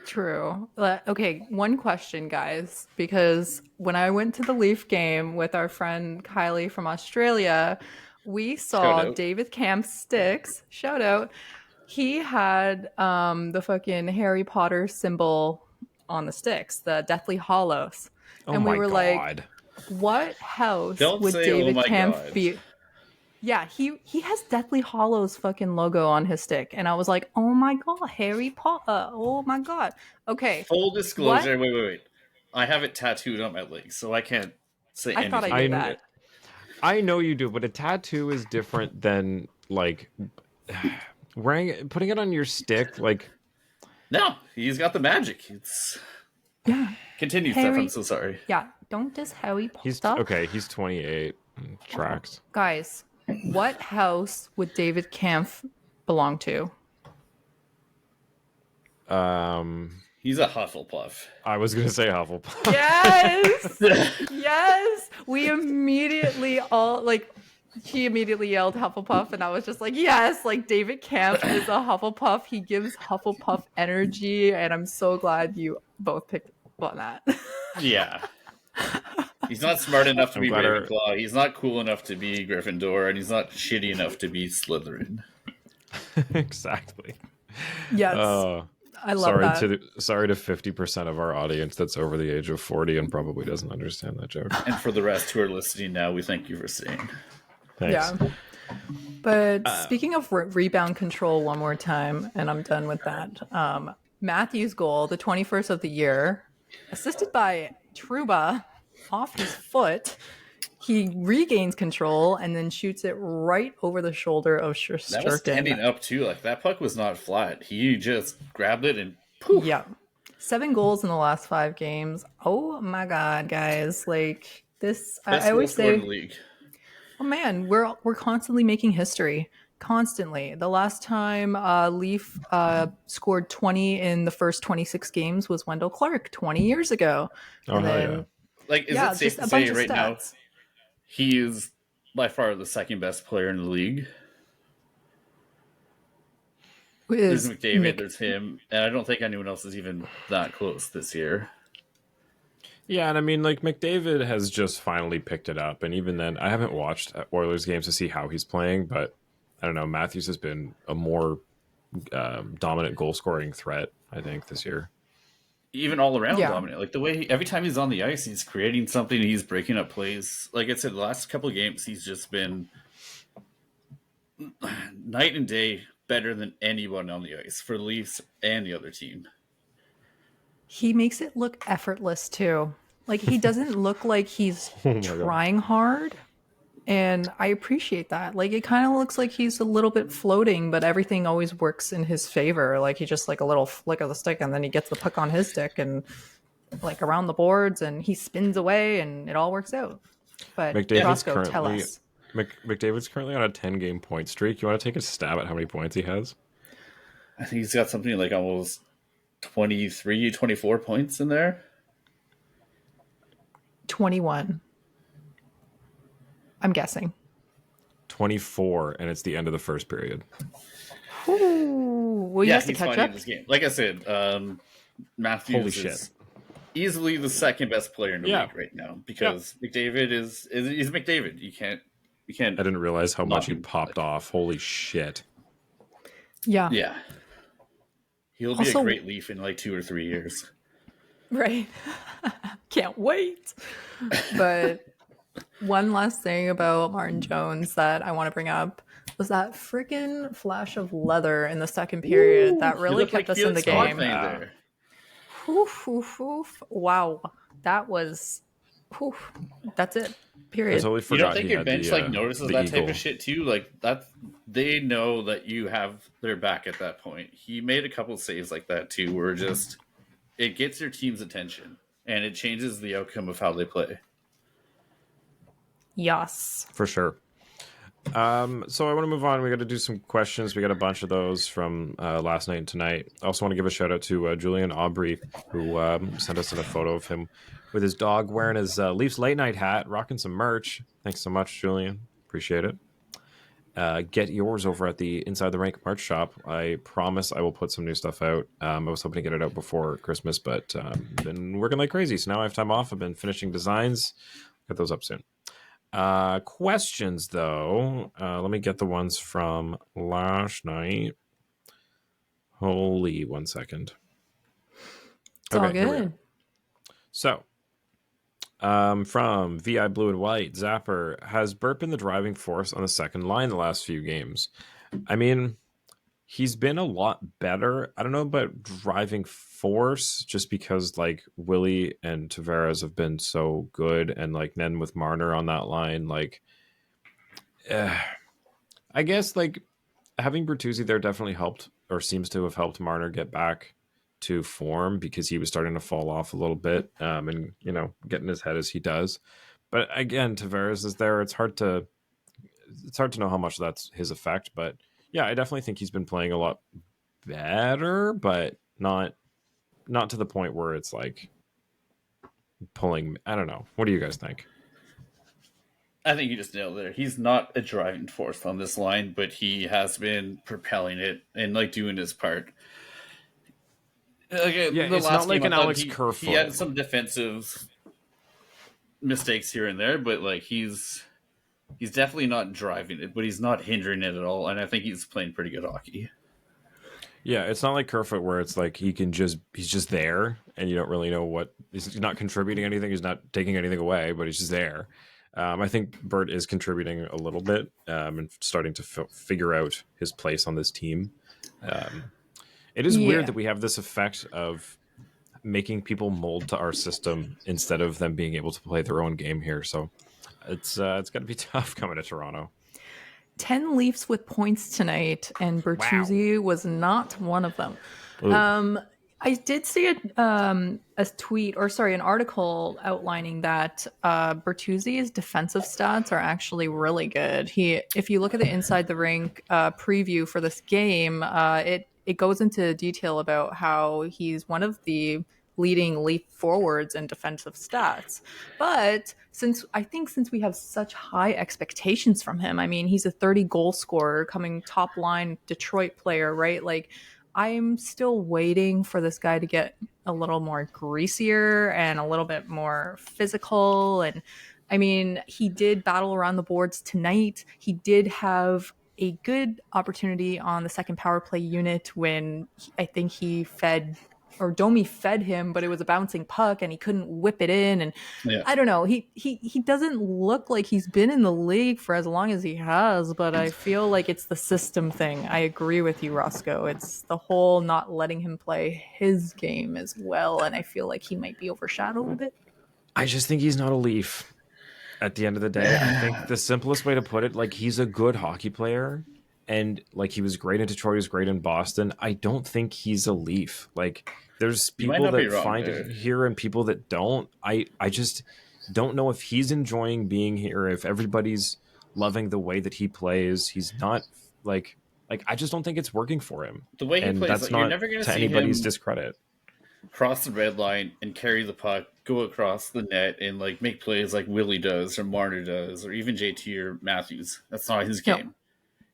C: True. Okay, one question, guys, because when I went to the Leaf game with our friend Kylie from Australia, we saw David Kampf's sticks. Shout out. He had the fucking Harry Potter symbol on the sticks, the Deathly Hallows. And we were like, what house would David Kampf be? Yeah, he has Deathly Hallows fucking logo on his stick. And I was like, oh my God, Harry Potter. Oh my God. Okay.
B: Full disclosure. What? Wait. I have it tattooed on my leg, so I can't say anything.
C: I thought I did that.
A: I know you do, but a tattoo is different than, like, putting it on your stick. Like,
B: no, he's got the magic. It's...
C: Yeah.
B: Continue, Steph. I'm so sorry.
C: Yeah, don't diss Harry Potter.
A: He's 28. Tracks.
C: Guys, what house would David Kampf belong to?
B: He's a Hufflepuff.
A: I was going to say Hufflepuff.
C: Yes! Yes! We immediately he immediately yelled Hufflepuff, and I was just like, yes, like David Kampf is a Hufflepuff. He gives Hufflepuff energy, and I'm so glad you both picked on that.
B: Yeah. He's not smart enough to be Ravenclaw. He's not cool enough to be Gryffindor, and he's not shitty enough to be Slytherin.
A: Exactly.
C: Yes, I love that.
A: Sorry to 50% of our audience that's over the age of 40 and probably doesn't understand that joke.
B: And for the rest who are listening now, we thank you for staying.
A: Thanks.
C: Yeah. But speaking of rebound control, one more time, and I'm done with that. Matthew's goal, the 21st of the year, assisted by Truba off his foot. He regains control and then shoots it right over the shoulder of Shurkin.
B: That was standing up too. Like that puck was not flat. He just grabbed it and poof.
C: Yeah. 7 goals in the last 5 games. Oh my God, guys. Like this,
B: Best
C: I always
B: goal scorer in
C: say,
B: the league.
C: oh man, we're constantly making history. Constantly. The last time Leaf scored 20 in the first 26 games was Wendell Clark 20 years ago.
A: Oh,
C: And
A: hell
C: then,
A: yeah.
B: Like, is
C: yeah,
B: it safe
C: just
B: to
C: a bunch
B: say
C: of
B: right now
C: stats.
B: he is by far the second best player in the league? There's McDavid, there's him, and I don't think anyone else is even that close this year.
A: Yeah, and I mean, like, McDavid has just finally picked it up, and even then, I haven't watched Oilers games to see how he's playing, but I don't know, Matthews has been a more dominant goal-scoring threat, I think, this year.
B: Even all around
C: Yeah.
B: dominant. Like the way every time he's on the ice, he's creating something. He's breaking up plays. Like I said, the last couple of games, he's just been night and day better than anyone on the ice for the Leafs and the other team.
C: He makes it look effortless too. Like he doesn't look like he's trying hard. And I appreciate that. Like it kind of looks like he's a little bit floating, but everything always works in his favor. Like he just like a little flick of the stick and then he gets the puck on his stick and like around the boards and he spins away and it all works out. But Roscoe, tell us.
A: McDavid's currently on a 10-game point streak. You want to take a stab at how many points he has?
B: I think he's got something like almost 23, 24 points in there.
C: 21. I'm guessing.
A: 24, and it's the end of the first period.
C: Ooh, well, he has to catch up.
B: This game. Like I said, Matthews is easily the second best player in the league right now because McDavid is McDavid. You can't. I
A: didn't realize how much he popped off. Holy shit.
C: Yeah.
B: Yeah. He'll be a great Leaf in like 2 or 3 years.
C: Right. Can't wait. But one last thing about Martin Jones that I want to bring up was that freaking flash of leather in the second period that really kept us in the game. Oof, oof, oof. Wow. That was... Oof. That's it. Period.
A: I totally forgot.
B: You don't think your bench notices that type of shit too? Like that, they know that you have their back at that point. He made a couple saves like that too, where just it gets your team's attention and it changes the outcome of how they play.
C: Yes,
A: for sure. So I want to move on. We got to do some questions. We got a bunch of those from last night and tonight. I also want to give a shout out to Julian Aubry, who sent us in a photo of him with his dog wearing his Leafs late night hat, rocking some merch. Thanks so much, Julian. Appreciate it. Get yours over at the Inside the Rink merch shop. I promise I will put some new stuff out. I was hoping to get it out before Christmas, but been working like crazy. So now I have time off. I've been finishing designs. Get those up soon. Questions though. Let me get the ones from last night. Holy 1 second.
C: It's all good.
A: So, from VI Blue and White, Zapper, has Burt been the driving force on the second line the last few games? I mean, he's been a lot better. I don't know about driving force, just because like Willie and Tavares have been so good, and like then with Marner on that line, like I guess like having Bertuzzi there definitely helped, or seems to have helped Marner get back to form, because he was starting to fall off a little bit, and you know, get in his head as he does. But again, Tavares is there. It's hard to know how much that's his effect, but yeah, I definitely think he's been playing a lot better, but not to the point where it's like pulling. I don't know. What do you guys think?
B: I think you just nailed it. He's not a driving force on this line, but he has been propelling it and like doing his part.
A: It's not like an Alex Kerfoot.
B: He had some defensive mistakes here and there, but like he's definitely not driving it, but he's not hindering it at all. And I think he's playing pretty good hockey.
A: Yeah, it's not like Kerfoot where it's like he's just there and you don't really know what he's not contributing anything, he's not taking anything away, but he's just there. I think Bert is contributing a little bit and starting to figure out his place on this team. Um, it is weird
C: Yeah.
A: that we have this effect of making people mold to our system instead of them being able to play their own game here. So it's got to be tough coming to Toronto.
C: 10 Leafs with points tonight, and Bertuzzi was not one of them.
A: Ooh.
C: I did see a tweet, or sorry, an article outlining that Bertuzzi's defensive stats are actually really good. If you look at the Inside the Rink preview for this game, it goes into detail about how he's one of the leading Leaf forwards in defensive stats. But since we have such high expectations from him, I mean, he's a 30 goal scorer coming top line Detroit player, right? Like, I'm still waiting for this guy to get a little more greasier and a little bit more physical. And I mean, he did battle around the boards tonight. He did have a good opportunity on the second power play unit when I think he fed or Domi fed him, but it was a bouncing puck and he couldn't whip it in. And
B: Yeah.
C: I don't know. He doesn't look like he's been in the league for as long as he has, but I feel like it's the system thing. I agree with you, Roscoe. It's the whole not letting him play his game as well, and I feel like he might be overshadowed a bit.
A: I just think he's not a Leaf. At the end of the day, I think the simplest way to put it, like, he's a good hockey player, and like he was great in Detroit, he was great in Boston. I don't think he's a Leaf. Like, there's people that find it here and people that don't. I just don't know if he's enjoying being here, if everybody's loving the way that he plays. He's not like I just don't think it's working for him.
B: The way he
A: and
B: plays,
A: that's
B: like,
A: not
B: you're never going to see
A: anybody's
B: him
A: discredit.
B: Cross the red line and carry the puck, go across the net, and like make plays like Willie does or Marner does, or even JT or Matthews. That's not his game.
C: No.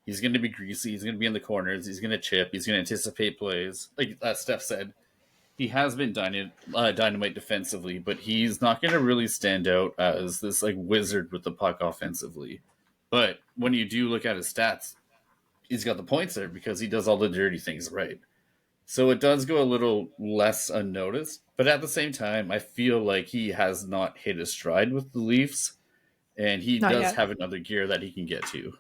B: He's going to be greasy. He's going to be in the corners. He's going to chip. He's going to anticipate plays. Like Steph said, he has been dynamite defensively, but he's not going to really stand out as this like wizard with the puck offensively. But when you do look at his stats, he's got the points there because he does all the dirty things right. So it does go a little less unnoticed, but at the same time, I feel like he has not hit his stride with the Leafs, and he
C: Not
B: does
C: yet.
B: have another gear that he can get to.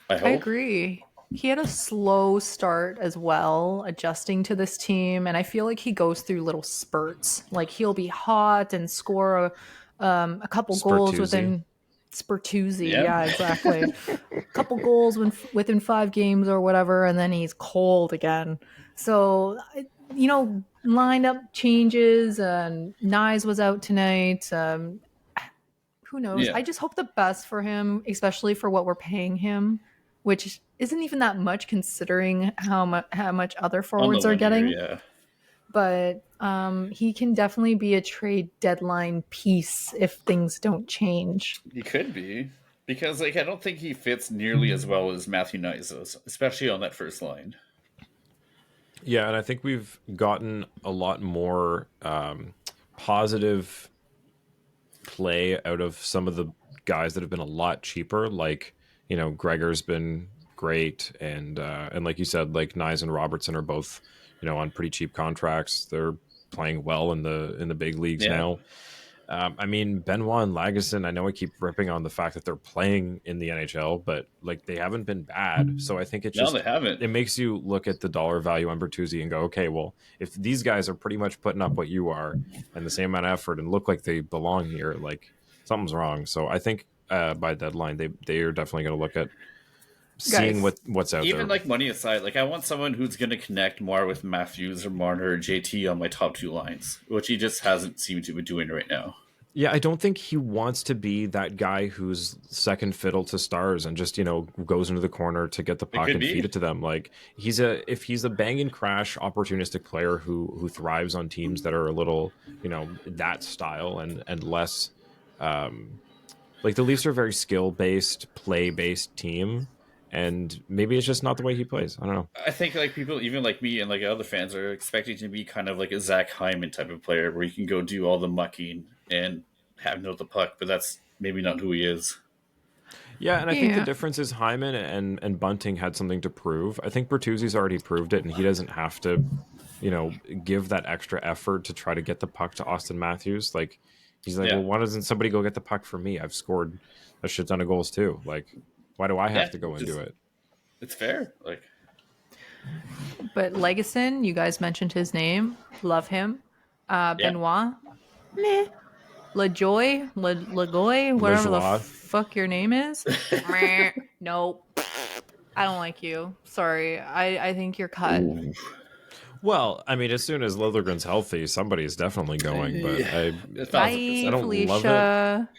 B: I
C: I
B: hope.
C: agree. He had a slow start as well, adjusting to this team, and I feel like he goes through little spurts. Like, he'll be hot and score a couple goals within Spurtuzzi. Yeah, exactly. A couple goals within 5 games or whatever, and then he's cold again. So, lineup changes, and Nyes was out tonight. Who knows?
B: Yeah.
C: I just hope the best for him, especially for what we're paying him, which isn't even that much considering how much other forwards are getting.
B: Yeah.
C: But he can definitely be a trade deadline piece if things don't change.
B: He could be. Because I don't think he fits nearly as well as Matthew Nyes does, especially on that first line.
A: Yeah, and I think we've gotten a lot more positive play out of some of the guys that have been a lot cheaper. Like, Gregor's been great, and like you said, like Nyes and Robertson are both, on pretty cheap contracts. They're playing well in the big leagues now. I mean, Benoit and Lagesson, I know I keep ripping on the fact that they're playing in the NHL, but like they haven't been bad. So I think
B: they haven't.
A: It makes you look at the dollar value on Bertuzzi and go, okay, well, if these guys are pretty much putting up what you are and the same amount of effort and look like they belong here, like something's wrong. So I think by deadline, they are definitely going to look at seeing what's out there.
B: Even like money aside, like I want someone who's going to connect more with Matthews or Marner or JT on my top 2 lines, which he just hasn't seemed to be doing right now.
A: Yeah, I don't think he wants to be that guy who's second fiddle to stars and just, goes into the corner to get the puck and feed it to them. Like if he's a bang and crash opportunistic player who thrives on teams that are a little, that style and less like the Leafs are a very skill-based, play-based team. And maybe it's just not the way he plays. I don't know.
B: I think like people, even like me and like other fans, are expecting to be kind of like a Zach Hyman type of player where you can go do all the mucking and have the puck, but that's maybe not who he is.
A: Yeah, and I think the
C: Yeah.
A: difference is Hyman and Bunting had something to prove. I think Bertuzzi's already proved it, and he doesn't have to, give that extra effort to try to get the puck to Austin Matthews. Like, he's like,
B: Yeah.
A: well, why doesn't somebody go get the puck for me? I've scored a shit ton of goals too. Like, why do I have
B: Yeah,
A: to go and do it?
B: It's fair. Like,
C: But Legason, you guys mentioned his name. Love him.
B: yeah.
C: Benoit, meh. LaJoy, LaGoy, whatever the
A: LaJoie.
C: fuck your name is. Meh. Nope. I don't like you. Sorry. I think you're cut.
B: Ooh.
A: Well, I mean, as soon as Liljegren's healthy, somebody's definitely going. But I
B: 1,000%.
C: Bye,
A: don't love
C: Felicia.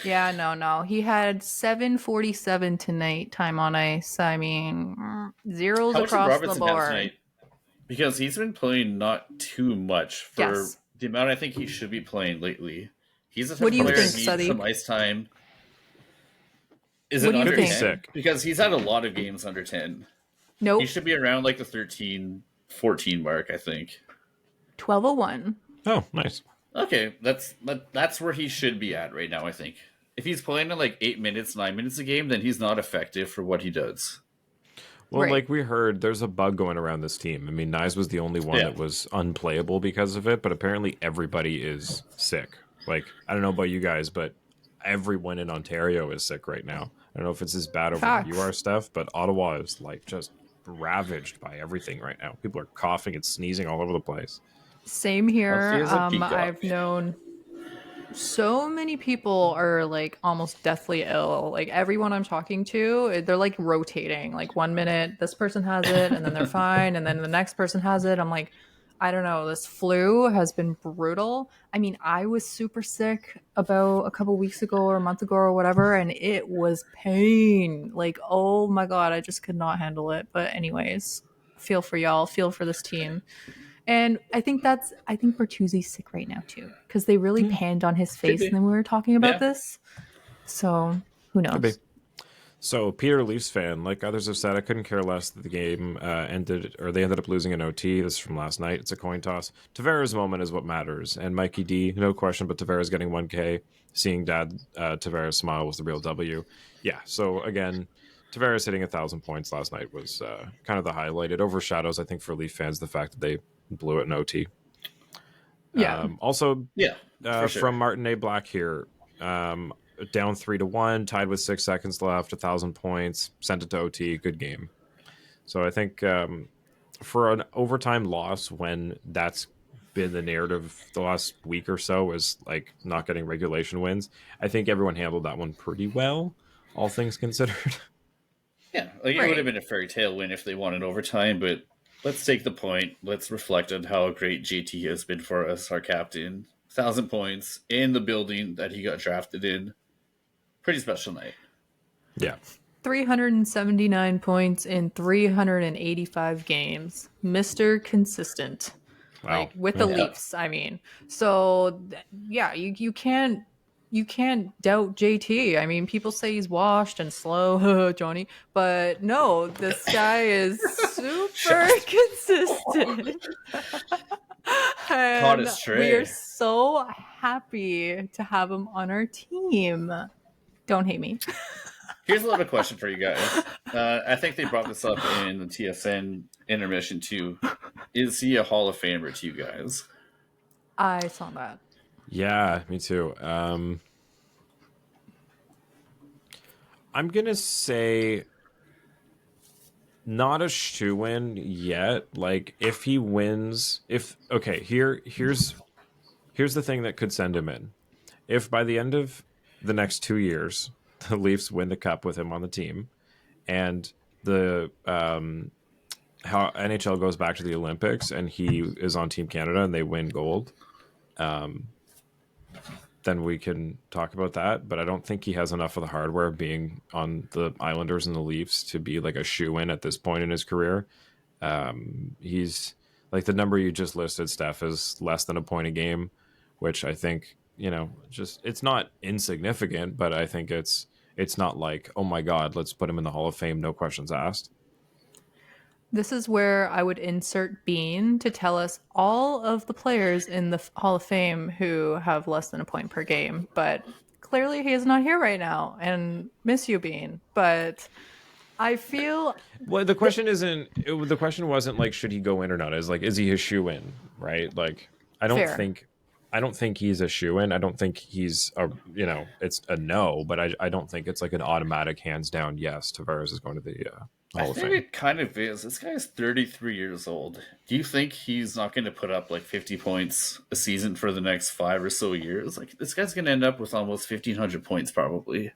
C: Yeah, no. He had 747 tonight, time on ice. I mean, zeros
B: How much did
C: across the
B: Robertson have
C: board.
B: tonight? Because he's been playing not too much for
C: Yes.
B: the amount I think he should be playing lately. He's a
C: What do you
B: player
C: think,
B: that needs
C: Suthy?
B: some ice time. Is
C: What
B: it
C: do you
B: under
C: think?
B: 10?
A: Sick.
B: Because he's had a lot of games under 10.
C: Nope.
B: He should be around like the 13, 14 mark, I think.
C: 1201.
A: Oh, nice.
B: Okay, that's where he should be at right now, I think. If he's playing in like 8 minutes, 9 minutes a game, then he's not effective for what he does.
A: Well,
C: Right.
A: like we heard, there's a bug going around this team. I mean, Nyes was the only one
B: Yeah.
A: that was unplayable because of it, but apparently everybody is sick. Like, I don't know about you guys, but everyone in Ontario is sick right now. I don't know if it's as bad over where you
C: Facts.
A: are, Steph, but Ottawa is like just ravaged by everything right now. People are coughing and sneezing all over the place.
C: Same here.
B: Healthy as a peacock.
C: I've known so many people are like almost deathly ill. Like everyone I'm talking to, they're like rotating. Like 1 minute this person has it and then they're fine, and then the next person has it. I'm like, I don't know. This flu has been brutal. I mean, I was super sick about a couple weeks ago or a month ago or whatever, and it was pain. Like, oh my God, I just could not handle it. But anyways, feel for y'all, feel for this team. And I think Bertuzzi's sick right now too, because they really panned on his face
B: be.
C: and then we were talking about
B: Yeah.
C: this. So who knows?
A: Could be. So, Peter, Leafs fan, like others have said, I couldn't care less that the game ended, or they ended up losing an OT. This is from last night. It's a coin toss. Tavares' moment is what matters. And Mikey D, no question, but Tavares getting 1K, seeing Dad Tavares smile was the real W. Yeah, so again, Tavares hitting 1,000 points last night was kind of the highlight. It overshadows, I think, for Leaf fans, the fact that they blew it in OT.
C: Yeah.
A: Also,
B: Yeah, for sure.
A: from Martin A. Black here, down 3-1, tied with 6 seconds left, 1,000 points, sent it to OT, good game. So I think for an overtime loss, when that's been the narrative the last week or so, is like not getting regulation wins, I think everyone handled that one pretty well, all things considered.
B: Yeah, like it
C: Right.
B: would have been a fairy tale win if they won in overtime, but let's take the point. Let's reflect on how great JT has been for us, our captain. 1,000 points in the building that he got drafted in. Pretty special night.
A: Yeah.
C: 379 points in 385 games. Mr. Consistent.
A: Wow.
C: Like with the
B: Yeah.
C: Leafs, I mean. So yeah, you can't doubt JT. I mean, people say he's washed and slow, Johnny, but no, this guy is super consistent.
B: Caught
C: And
B: his tray.
C: we are so happy to have him on our team. Don't hate me.
B: Here's a little question for you guys. I think they brought this up in the TSN intermission too. Is he a Hall of Famer to you guys?
C: I saw that.
A: Yeah, me too. I'm gonna say not a shoe-in yet. Like if he wins, here's the thing that could send him in. If by the end of the next 2 years the Leafs win the cup with him on the team, and the how NHL goes back to the Olympics and he is on Team Canada and they win gold, then we can talk about that. But I don't think he has enough of the hardware of being on the Islanders and the Leafs to be like a shoe-in at this point in his career. He's like the number you just listed, Steph, is less than a point a game, which I think, just it's not insignificant, but I think it's not like, oh my God, let's put him in the Hall of Fame, no questions asked.
C: This is where I would insert Bean to tell us all of the players in the Hall of Fame who have less than a point per game. But clearly he is not here right now, and miss you, Bean. But I feel
A: Well, the question isn't. The question wasn't like should he go in or not. Is like is he a shoe in? Right? Like I don't
C: fair.
A: think. I don't think he's a shoe in. I don't think he's a it's a no, but I don't think it's like an automatic hands down yes. Tavares is going to the
B: I
A: Hall of
B: think
A: Fame.
B: it kind of is. This guy's 33 years old. Do you think he's not going to put up like 50 points a season for the next 5 or so years? Like this guy's going to end up with almost 1,500 points probably.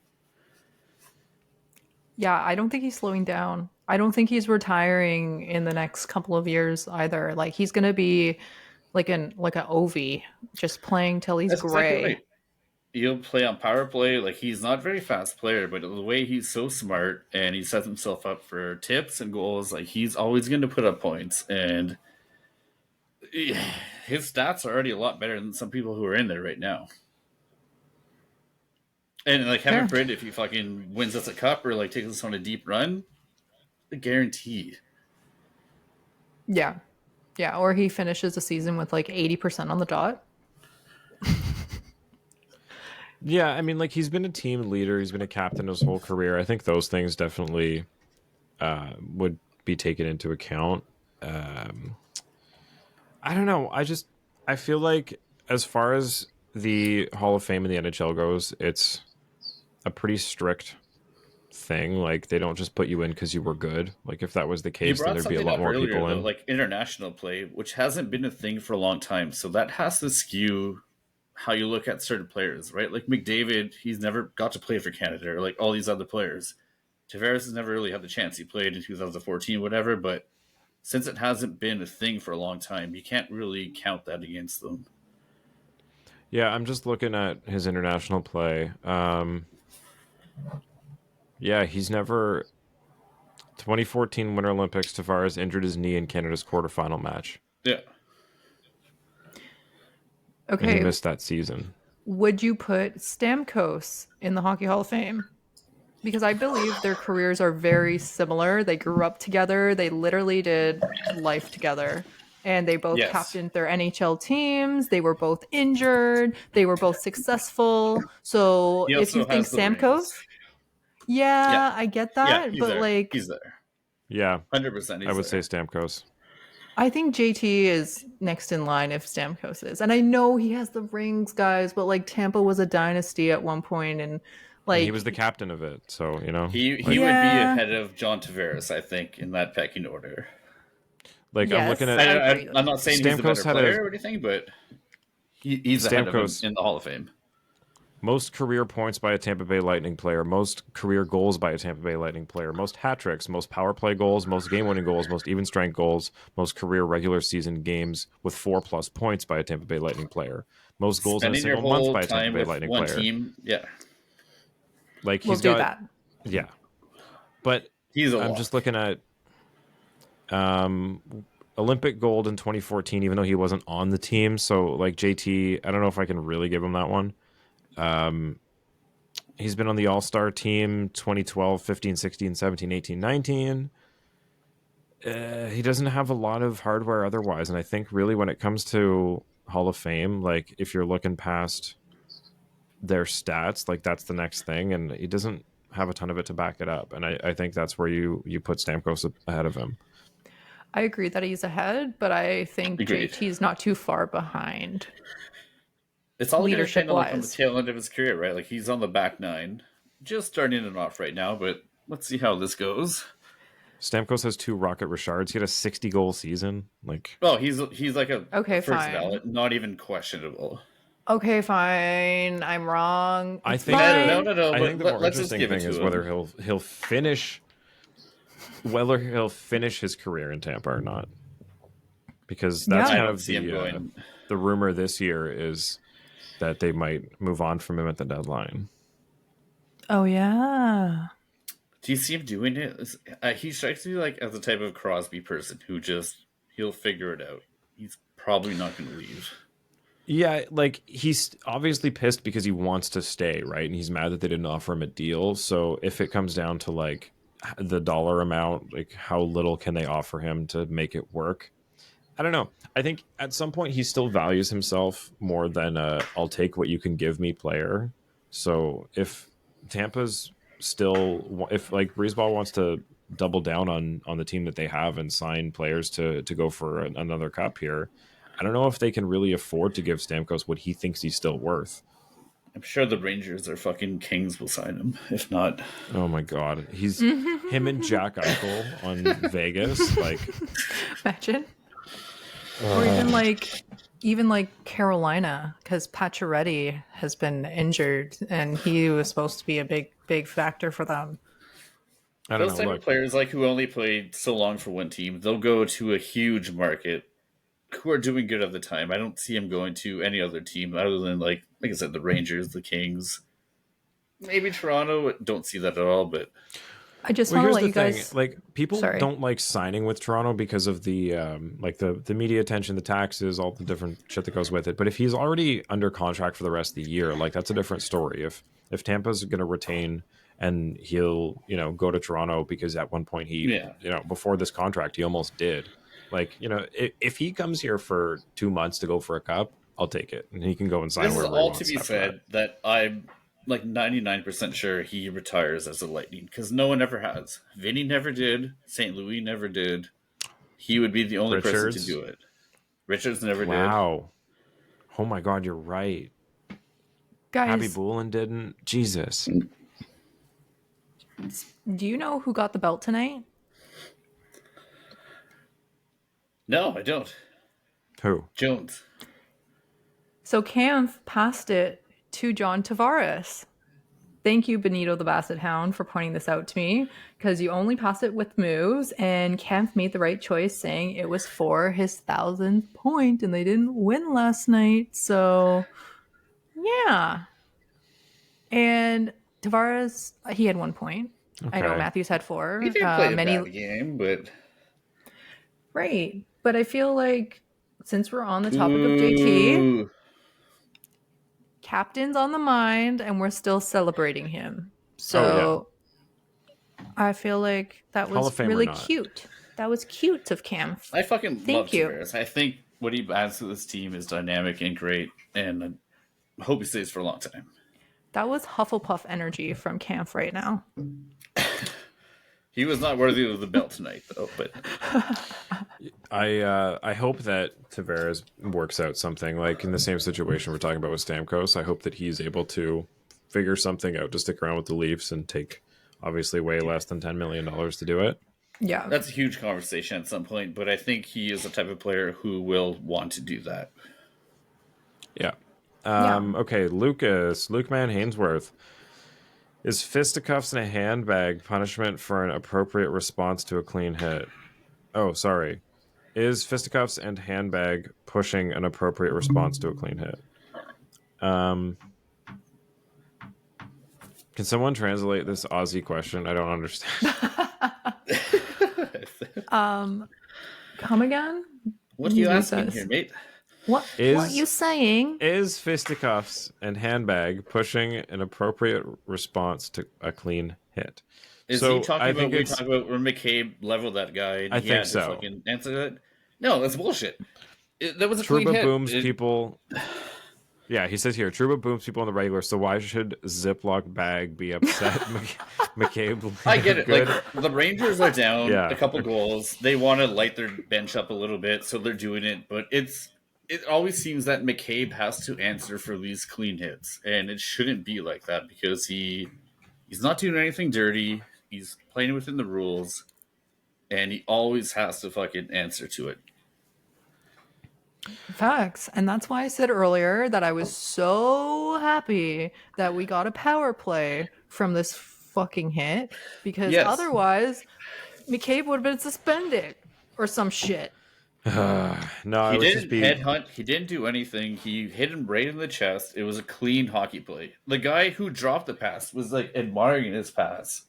C: Yeah, I don't think he's slowing down. I don't think he's retiring in the next couple of years either. Like he's gonna be like an Ovi, just playing till he's
B: That's
C: gray.
B: exactly right. He'll play on power play. Like he's not a very fast player, but the way he's so smart and he sets himself up for tips and goals, like he's always going to put up points. And his stats are already a lot better than some people who are in there right now. And like heaven forbid, if he fucking wins us a cup or like takes us on a deep run, a guarantee.
C: Yeah. Yeah. Or he finishes the season with like 80% on the dot.
A: Yeah, I mean, like he's been a team leader, he's been a captain his whole career. I think those things definitely would be taken into account. I don't know. I feel like as far as the Hall of Fame in the NHL goes, it's a pretty strict thing. Like they don't just put you in because you were good. Like if that was the
B: You
A: case, then
B: brought
A: there'd be a
B: something
A: lot
B: up
A: more
B: earlier,
A: people
B: though,
A: in.
B: like international play, which hasn't been a thing for a long time. So that has to skew how you look at certain players, right? Like McDavid, he's never got to play for Canada, or like all these other players. Tavares has never really had the chance. He played in 2014, whatever, but since it hasn't been a thing for a long time, you can't really count that against them.
A: Yeah, I'm just looking at his international play. Yeah, he's never 2014 Winter Olympics. Tavares injured his knee in Canada's quarterfinal match,
B: Yeah.
A: and he
C: Okay.
A: missed that season.
C: Would you put Stamkos in the Hockey Hall of Fame? Because I believe their careers are very similar. They grew up together. They literally did life together. And they both
B: Yes.
C: captained their NHL teams. They were both injured. They were both successful. So
B: He
C: if you
B: also
C: think
B: has the
C: Stamkos,
B: rings.
C: yeah, I get
B: Yeah,
C: that.
B: he's
C: But
B: there.
C: like,
B: He's there.
A: Yeah,
B: 100%.
A: I would say Stamkos.
C: I think JT is next in line if Stamkos is. And I know he has the rings, guys, but like Tampa was a dynasty at one point, and like
A: And he was the captain of it, so you know
B: he
A: like,
B: would be
C: Yeah.
B: ahead of John Tavares, I think, in that pecking order.
A: like I'm
C: Yes.
A: looking at
C: I agree.
B: I'm not saying he's the
A: Stamkos
B: better
A: had
B: player or anything, but he's ahead of him
A: Stamkos.
B: in the Hall of Fame.
A: Most career points by a Tampa Bay Lightning player, most career goals by a Tampa Bay Lightning player, most hat tricks, most power play goals, most game winning goals, most even strength goals, most career regular season games with 4+ points by a Tampa Bay Lightning player, most goals in a
B: Spending your
A: single month
B: whole
A: by a Tampa
B: time
A: Bay
B: with
A: Lightning
B: one
A: player.
B: team, yeah,
A: Like
C: we'll
A: he's
C: do
A: got,
C: that.
A: yeah. But
B: he's a
A: I'm
B: lock.
A: just looking at Olympic gold in 2014, even though he wasn't on the team. So like JT, I don't know if I can really give him that one. He's been on the All-Star team 2012, 15, 16, 17, 18, 19. He doesn't have a lot of hardware otherwise. And I think really when it comes to Hall of Fame, like if you're looking past their stats, like that's the next thing. And he doesn't have a ton of it to back it up. And I think that's where you put Stamkos ahead of him.
C: I agree that he's ahead, but I think
B: Agreed.
C: JT's not too far behind.
B: It's all going to
C: leadership
B: depend on like on the
C: wise.
B: tail end of his career, right? Like he's on the back nine, just starting it off right now. But let's see how this goes.
A: Stamkos has 2 Rocket Richards. He had a 60-goal season. Like,
B: Oh, he's like a
C: Okay,
B: first
C: fine.
B: ballot, not even questionable.
C: Okay, fine. I'm wrong.
A: I
C: It's
A: think
C: fine.
B: No,
A: I
B: but
A: think the more
B: let's just
A: interesting
B: give it
A: thing
B: to
A: is
B: him.
A: whether he'll finish his career in Tampa or not. Because that's
C: Yeah.
B: I
A: kind
B: don't
A: of
B: see him going.
A: the rumor this year is that they might move on from him at the deadline.
C: Oh yeah.
B: Do you see him doing it? He strikes me like as the type of Crosby person who just he'll figure it out. He's probably not going to leave.
A: Yeah, like he's obviously pissed because he wants to stay, right? And he's mad that they didn't offer him a deal. So if it comes down to like the dollar amount, like how little can they offer him to make it work? I don't know. I think at some point he still values himself more than I'll take what you can give me player. So if Tampa's still, if like Breezeball wants to double down on the team that they have and sign players to go for another cup here, I don't know if they can really afford to give Stamkos what he thinks he's still worth.
B: I'm sure the Rangers or fucking Kings will sign him. If not,
A: Oh my god, he's him and Jack Eichel on Vegas. Like,
C: Imagine. Or even like Carolina, because Pacioretty has been injured and he was supposed to be a big factor for them.
A: I don't
B: those
A: know.
B: type
A: Look,
B: of players, like who only played so long for one team, they'll go to a huge market. Who are doing good at the time? I don't see him going to any other team other than like I said, the Rangers, the Kings, maybe Toronto. Don't see that at all, but.
C: I just
A: well,
C: want to
A: here's
C: let
A: the
C: you
A: thing:
C: guys.
A: like, people
C: Sorry.
A: don't like signing with Toronto because of the like the media attention, the taxes, all the different shit that goes with it. But if he's already under contract for the rest of the year, like that's a different story. If Tampa's going to retain and he'll go to Toronto because at one point he before this contract he almost did. Like if he comes here for 2 months to go for a cup, I'll take it, and he can go and sign
B: This is
A: wherever he
B: all
A: wants
B: to be
A: after
B: said that I'm like 99% sure he retires as a Lightning because no one ever has. Vinny never did. St. Louis never did. He would be the only person to
A: Richards?
B: do it. Richards never did.
A: Wow. Oh my God, you're right. Abby
C: Guys,
A: Boolin didn't. Jesus.
C: do you know who got the belt tonight?
B: No, I don't.
A: Who?
B: Jones.
C: So Cam passed it to John Tavares. Thank you, Benito the Basset Hound, for pointing this out to me, because you only pass it with moves, and Kempf made the right choice saying it was for his 1,000th point, and they didn't win last night. So, yeah. And Tavares, he had 1 point. I know
A: Okay.
C: Matthews had 4.
B: He didn't play a bad game, but...
C: Right. But I feel like since we're on the topic of JT,
B: Ooh.
C: captain's on the mind, and we're still celebrating him. So I feel like that
A: Hall of
C: was
A: Fame or
C: really
A: not.
C: cute. That was cute of Cam.
B: I fucking love
C: Thank you.
B: Tavares. I think what he adds to this team is dynamic and great, and I hope he stays for a long time.
C: That was Hufflepuff energy from Camp right now.
B: He was not worthy of the belt tonight, though. But
A: I hope that Tavares works out something like in the same situation we're talking about with Stamkos. I hope that he's able to figure something out to stick around with the Leafs and take obviously way less than $10 million to do it.
C: Yeah.
B: that's a huge conversation at some point. But I think he is the type of player who will want to do that.
A: Yeah.
C: Yeah.
A: Okay, Luke Man Hainsworth. Is fisticuffs in a handbag punishment for an appropriate response to a clean hit? Oh, sorry. Is fisticuffs and handbag pushing an appropriate response to a clean hit? Can someone translate this Aussie question? I don't understand.
C: Come again?
B: What are you
C: Use
B: asking
C: us.
B: here, mate?
C: What are you saying?
A: Is fisticuffs and handbag pushing an appropriate response to a clean hit?
B: Is
A: So
B: he talking
A: I
B: about
A: think
B: we
A: it's.
B: talking about where McCabe leveled that guy and
A: I
B: he
A: think
B: had to
A: so.
B: fucking answer that? No, that's bullshit. That was a clean
A: Truba
B: hit.
A: booms people. Yeah, he says here, Truba booms people on the regular, so why should Ziploc bag be upset? McCabe.
B: I get it.
A: Good.
B: Like the Rangers are down
A: Yeah.
B: a couple goals. They want to light their bench up a little bit, so they're doing it. But it always seems that McCabe has to answer for these clean hits, and it shouldn't be like that because he's not doing anything dirty. He's playing within the rules, and he always has to fucking answer to it.
C: Facts. And that's why I said earlier that I was so happy that we got a power play from this fucking hit, because
B: Yes.
C: otherwise McCabe would have been suspended or some shit.
A: No,
B: He
A: it would just
B: didn't
A: be.
B: headhunt. He didn't do anything. He hit him right in the chest. It was a clean hockey play. The guy who dropped the pass was like admiring his pass,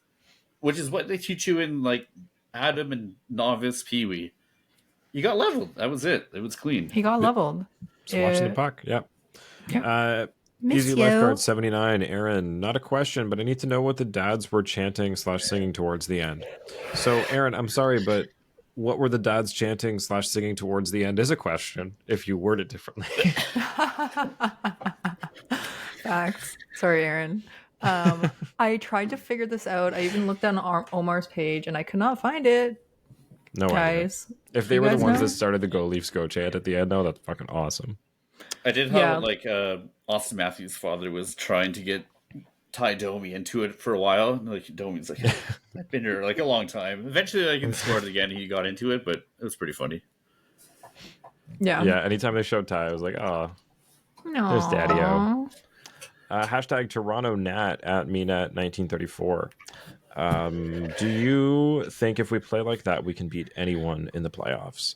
B: which is what they teach you in like Adam and novice Pee Wee. You got leveled. That was it. It was clean.
C: He got leveled.
A: Just watching the puck. Yep.
C: Miss
A: Easy
C: you.
A: Lifeguard 79. Aaron, not a question, but I need to know what the dads were chanting / singing towards the end. So, Aaron, I'm sorry, but what were the dads chanting / singing towards the end is a question if you word it differently.
C: Facts. Sorry, Aaron. I tried to figure this out. I even looked on Omar's page and I could not find it.
A: No idea.
C: Guys,
A: If
C: do
A: they
C: you
A: were the
C: guys
A: ones
C: know?
A: that started the Go Leafs Go chant at the end, though, that's fucking awesome.
B: I did
C: Yeah.
B: have like Austin Matthews' father was trying to get Ty Domi into it for a while. Like Domi's like, I've been here like a long time. Eventually, I can score it again. He got into it, but it was pretty funny.
C: Yeah.
A: Yeah, anytime they showed Ty, I was like, oh,
C: No.
A: there's Daddy-O. Hashtag Toronto Nat at MeNat1934. Do you think if we play like that, we can beat anyone in the playoffs?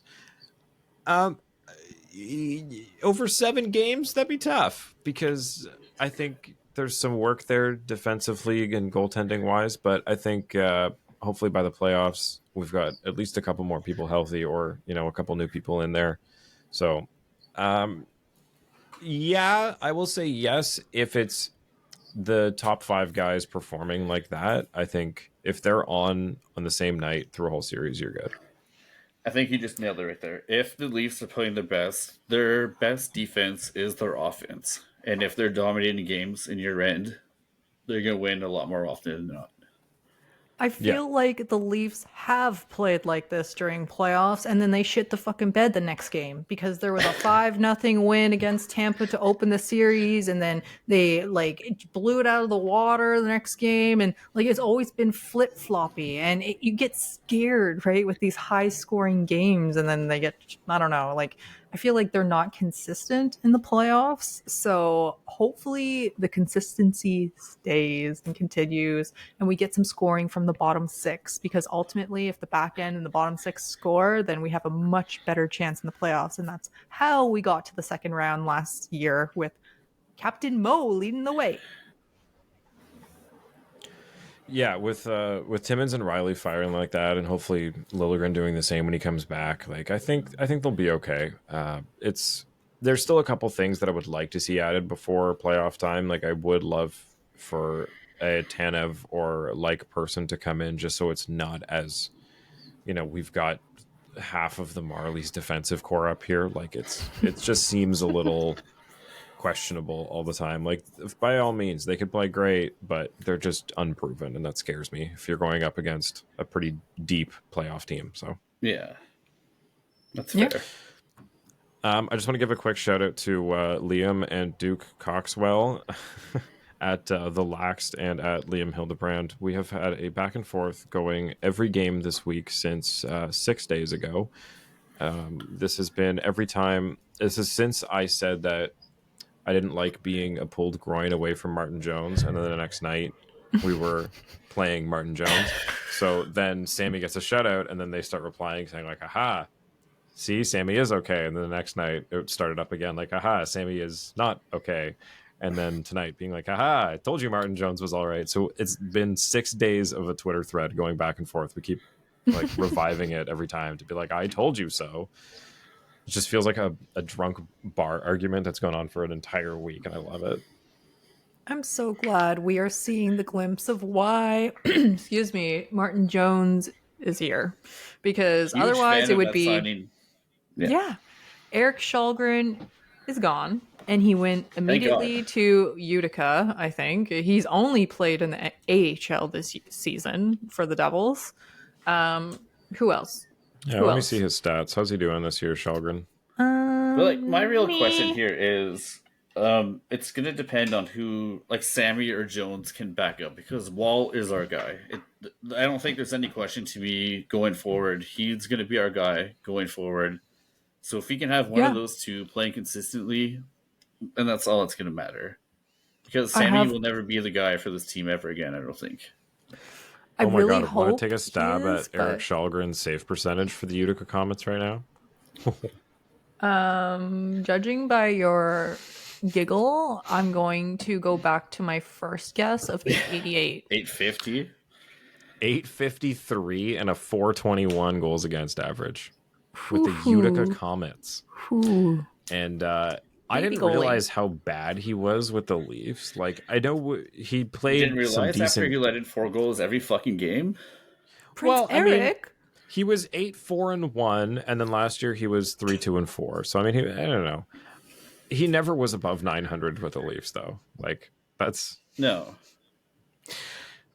A: Over 7 games, that'd be tough because I think there's some work there defensively and goaltending wise, but I think hopefully by the playoffs we've got at least a couple more people healthy or a couple new people in there. So yeah, I will say yes if it's the top 5 guys performing like that. I think if they're on the same night through a whole series, you're good.
B: I think you just nailed it right there. If the Leafs are playing their best defense is their offense. And if they're dominating games in your end, they're going to win a lot more often than not.
C: I feel like the Leafs have played like this during playoffs, and then they shit the fucking bed the next game because there was a 5-0 win against Tampa to open the series, and then they like blew it out of the water the next game, and like it's always been flip floppy, and you get scared, right, with these high scoring games, and then they get, I don't know, like I feel like they're not consistent in the playoffs. So hopefully the consistency stays and continues and we get some scoring from the bottom 6, because ultimately if the back end and the bottom 6 score, then we have a much better chance in the playoffs. And that's how we got to the second round last year with Captain Mo leading the way.
A: Yeah, with Timmins and Riley firing like that, and hopefully Liljegren doing the same when he comes back. Like I think they'll be okay. There's still a couple things that I would like to see added before playoff time. Like I would love for a Tanev or like person to come in, just so it's not as we've got half of the Marlies defensive core up here. Like it just seems a little questionable all the time. Like by all means they could play great, but they're just unproven, and that scares me if you're going up against a pretty deep playoff team. So
B: yeah, that's fair.
A: I just want to give a quick shout out to Liam and Duke Coxwell at the Laxed and at Liam Hildebrand. We have had a back and forth going every game this week since 6 days ago. This has been every time. This is since I said that I didn't like being a pulled groin away from Martin Jones, and then the next night we were playing Martin Jones. So then Sammy gets a shutout, and then they start replying saying like, "Aha, see, Sammy is okay." And then the next night it started up again like, "Aha, Sammy is not okay." And then tonight being like, "Aha, I told you Martin Jones was all right." So it's been 6 days of a Twitter thread going back and forth. We keep like reviving it every time to be like, "I told you so." It just feels like a drunk bar argument that's gone on for an entire week, and I love it.
C: I'm so glad we are seeing the glimpse of why, excuse me, Martin Jones is here. Because
B: Huge
C: otherwise
B: fan
C: it
B: of
C: would
B: that
C: be...
B: signing.
C: Yeah. Eric Källgren is gone, and he went immediately to Utica, I think. He's only played in the AHL this season for the Devils. Who else?
A: Yeah,
C: Who
A: let me
C: else?
A: see his stats. How's he doing this year, Shelgren?
B: But like my real question here is, it's going to depend on who, like Sammy or Jones, can back up, because Wall is our guy. I don't think there's any question to me going forward. He's going to be our guy going forward. So if we can have one of those two playing consistently, then that's all that's going to matter. Because Sammy will never be the guy for this team ever again, I don't think.
C: I
A: oh my
C: really
A: god,
C: hope
A: want to take a stab
C: is,
A: at Eric Källgren's save percentage for the Utica Comets right now?
C: Judging by your giggle, I'm going to go back to my first guess of 88.
B: 850?
A: 853 and a 421 goals against average with the Utica Comets.
C: Ooh.
A: And I didn't realize how bad he was with the Leafs. Like, I know he played
B: You didn't realize
A: some decent...
B: after he let in 4 goals every fucking game?
C: Prince Eric?
A: I mean, he was 8-4-1, and then last year he was 3-2-4. So I mean, I don't know. he never was above 900 with the Leafs, though. Like, that's
B: No.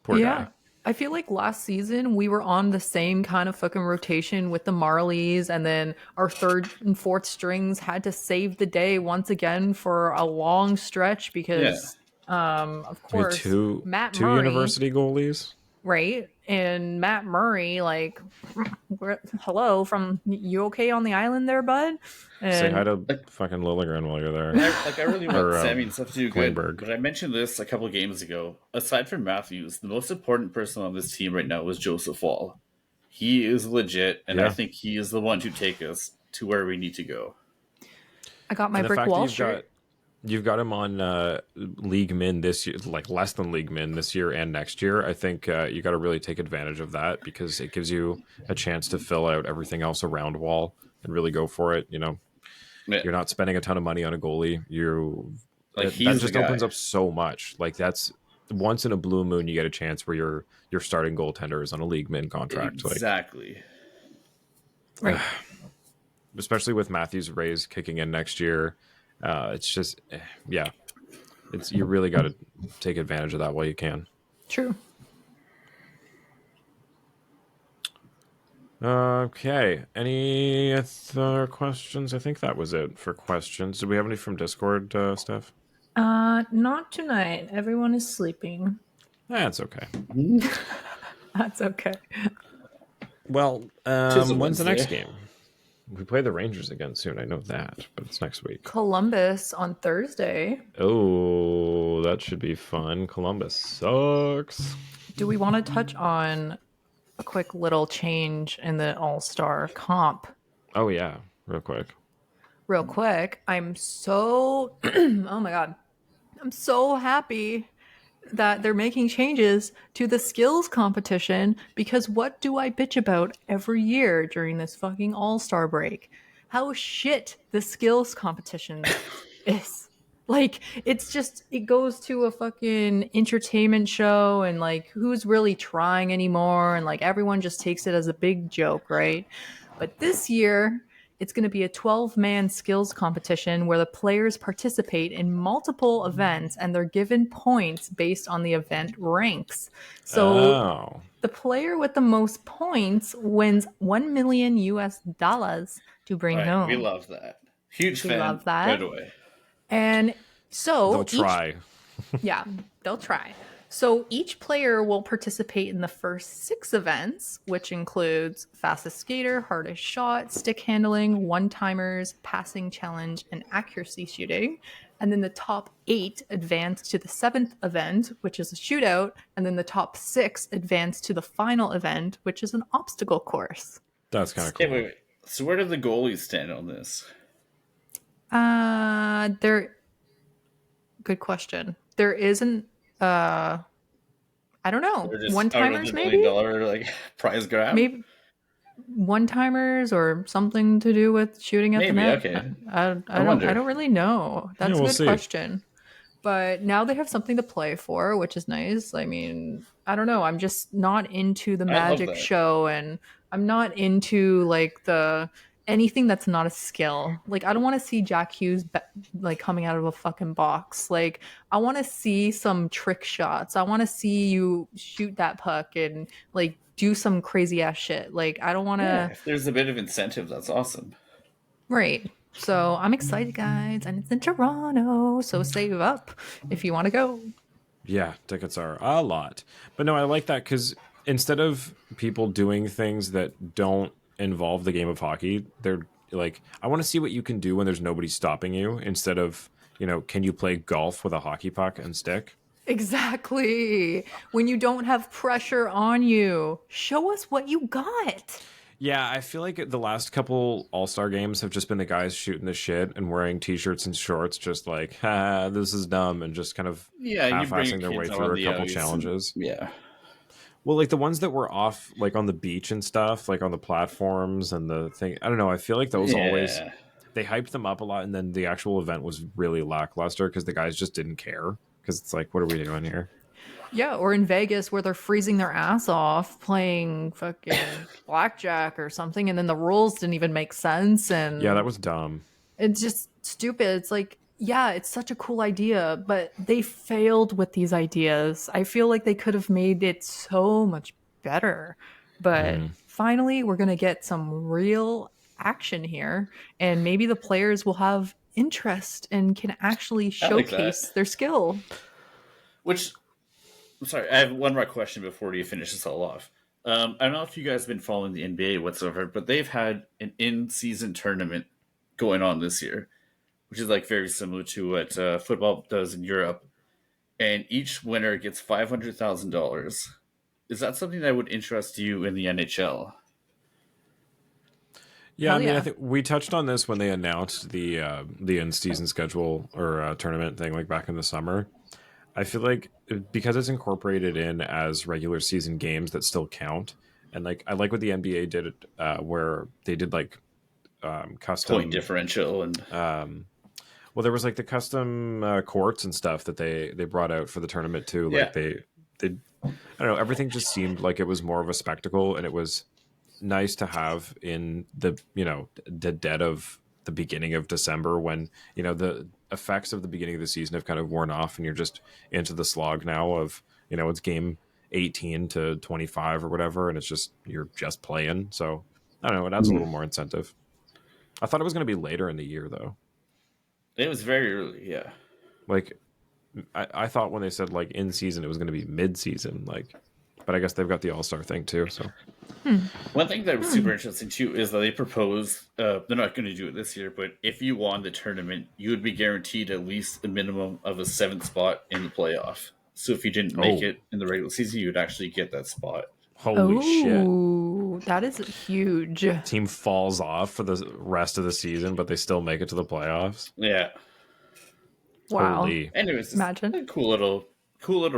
A: poor guy.
C: I feel like last season we were on the same kind of fucking rotation with the Marlies, and then our third and fourth strings had to save the day once again for a long stretch because, of
A: We had
C: course,
A: two
C: Matt Murray,
A: university goalies.
C: right? And Matt Murray, like, hello, from you okay on the island there, bud?
A: Say hi
C: And
A: to fucking Lilligren while you're there.
B: I really want
A: Or,
B: Sammy and stuff to do good,
A: Klingberg.
B: but I mentioned this a couple of games ago. Aside from Matthews, the most important person on this team right now is Joseph Wall. He is legit, and I
A: Yeah.
B: think he is the one to take us to where we need to go.
C: I got my
A: And the
C: brick
A: fact
C: wall
A: that
C: shirt.
A: you've got him on league min this year, like less than league min this year and next year. I think you got to really take advantage of that because it gives you a chance to fill out everything else around Wall and really go for it. You know,
B: Yeah.
A: you're not spending a ton of money on a goalie.
B: Like,
A: that
B: he's
A: just
B: the guy.
A: opens up so much. Like that's once in a blue moon you get a chance where your starting goaltender is on a league min contract. Like
B: Exactly.
C: Right.
A: especially with Matthews Rays kicking in next year. It's just, yeah, it's you really got to take advantage of that while you can.
C: True.
A: Okay. Any other questions? I think that was it for questions. Did we have any from Discord, Steph?
C: Not tonight. Everyone is sleeping.
A: That's okay.
C: That's okay.
A: Well,
B: Tis a
A: when's the next
B: Wednesday.
A: game? We play the Rangers again soon. I know that, but it's next week.
C: Columbus on Thursday.
A: Oh, that should be fun. Columbus sucks.
C: Do we want to touch on a quick little change in the All-Star comp?
A: Oh yeah, real quick.
C: Real quick, I'm so oh my god. I'm so happy that they're making changes to the skills competition because what do I bitch about every year during this fucking all-star break? How shit the skills competition is. Like, it's just, it goes to a fucking entertainment show and like who's really trying anymore, and like everyone just takes it as a big joke, right? But this year it's going to be a 12-man skills competition where the players participate in multiple events and they're given points based on the event ranks. So the player with the most points wins $1 million to bring home.
B: We love that. Huge
C: We
B: fan.
C: love that.
B: Right away.
C: And so
A: They'll try.
C: yeah, they'll try. So each player will participate in the first 6 events, which includes fastest skater, hardest shot, stick handling, one-timers, passing challenge, and accuracy shooting. And then the top 8 advance to the 7th event, which is a shootout. And then the top 6 advance to the final event, which is an obstacle course.
A: That's kind of cool.
B: Wait. So where do the goalies stand on this?
C: Good question. There isn't I don't know.
B: They're just
C: One-timers
B: $1
C: maybe?
B: million like prize grab?
C: Maybe one-timers or something to do with shooting at the
B: Maybe,
C: net.
B: okay.
C: I don't really know. That's
A: we'll
C: a good
A: see.
C: question. But now they have something to play for, which is nice. I mean, I don't know. I'm just not into the
B: love
C: magic
B: that.
C: show, and I'm not into like the anything that's not a skill. Like, I don't want to see Jack Hughes like coming out of a fucking box. Like, I want to see some trick shots. I want to see you shoot that puck and like do some crazy ass shit. Like, I don't want to.
B: Yeah, if there's a bit of incentive, that's awesome.
C: Right. So I'm excited, guys, and it's in Toronto. So save up if you want to go.
A: Yeah, tickets are a lot. But no, I like that because instead of people doing things that don't involve the game of hockey, they're like, I want to see what you can do when there's nobody stopping you instead of, can you play golf with a hockey puck and stick?
C: Exactly. When you don't have pressure on you, show us what you got.
A: Yeah, I feel like the last couple All-Star games have just been the guys shooting the shit and wearing T-shirts and shorts, just like, ha, this is dumb, and just kind of half-assing their way through a couple challenges.
B: Yeah.
A: Well, like the ones that were off, like on the beach and stuff, like on the platforms and the thing. I don't know. I feel like those always, they hyped them up a lot, and then the actual event was really lackluster because the guys just didn't care. Because it's like, what are we doing here?
C: Yeah, or in Vegas where they're freezing their ass off playing fucking Blackjack or something, and then the rules didn't even make sense. And
A: Yeah, that was dumb.
C: it's just stupid. It's like, yeah, it's such a cool idea, but they failed with these ideas. I feel like they could have made it so much better. But finally, we're going to get some real action here, and maybe the players will have interest and can actually
B: I like that.
C: showcase their skill.
B: Which, I'm sorry, I have one more question before you finish this all off. I don't know if you guys have been following the NBA whatsoever, but they've had an in-season tournament going on this year, which is like very similar to what football does in Europe. And each winner gets $500,000. Is that something that would interest you in the NHL?
A: Yeah,
C: Hell
A: I mean, I
C: yeah.
A: think we touched on this when they announced the in-season schedule or tournament thing, like back in the summer. I feel like because it's incorporated in as regular season games that still count, and like I like what the NBA did, where they did like custom
B: Point differential and
A: well, there was like the custom courts and stuff that they brought out for the tournament too.
B: yeah.
A: Like they I don't know, everything just seemed like it was more of a spectacle, and it was nice to have in the the dead of the beginning of December when the effects of the beginning of the season have kind of worn off, and you're just into the slog now of it's game 18 to 25 or whatever, and it's just you're just playing. So I don't know, it adds a little more incentive. I thought it was going to be later in the year though.
B: It was very early, yeah.
A: Like I thought when they said like in season, it was going to be mid season. Like, but I guess they've got the All-Star thing too. So
B: One thing that was super interesting too is that they proposed they're not going to do it this year, but if you won the tournament, you would be guaranteed at least a minimum of a 7th spot in the playoff. So if you didn't make it in the regular season, you would actually get that spot.
A: holy shit.
C: Ooh, that is huge.
A: Team falls off for the rest of the season, but they still make it to the playoffs.
B: Yeah.
C: Wow.
A: Holy.
B: Anyways, it's
C: Imagine.
B: a cool little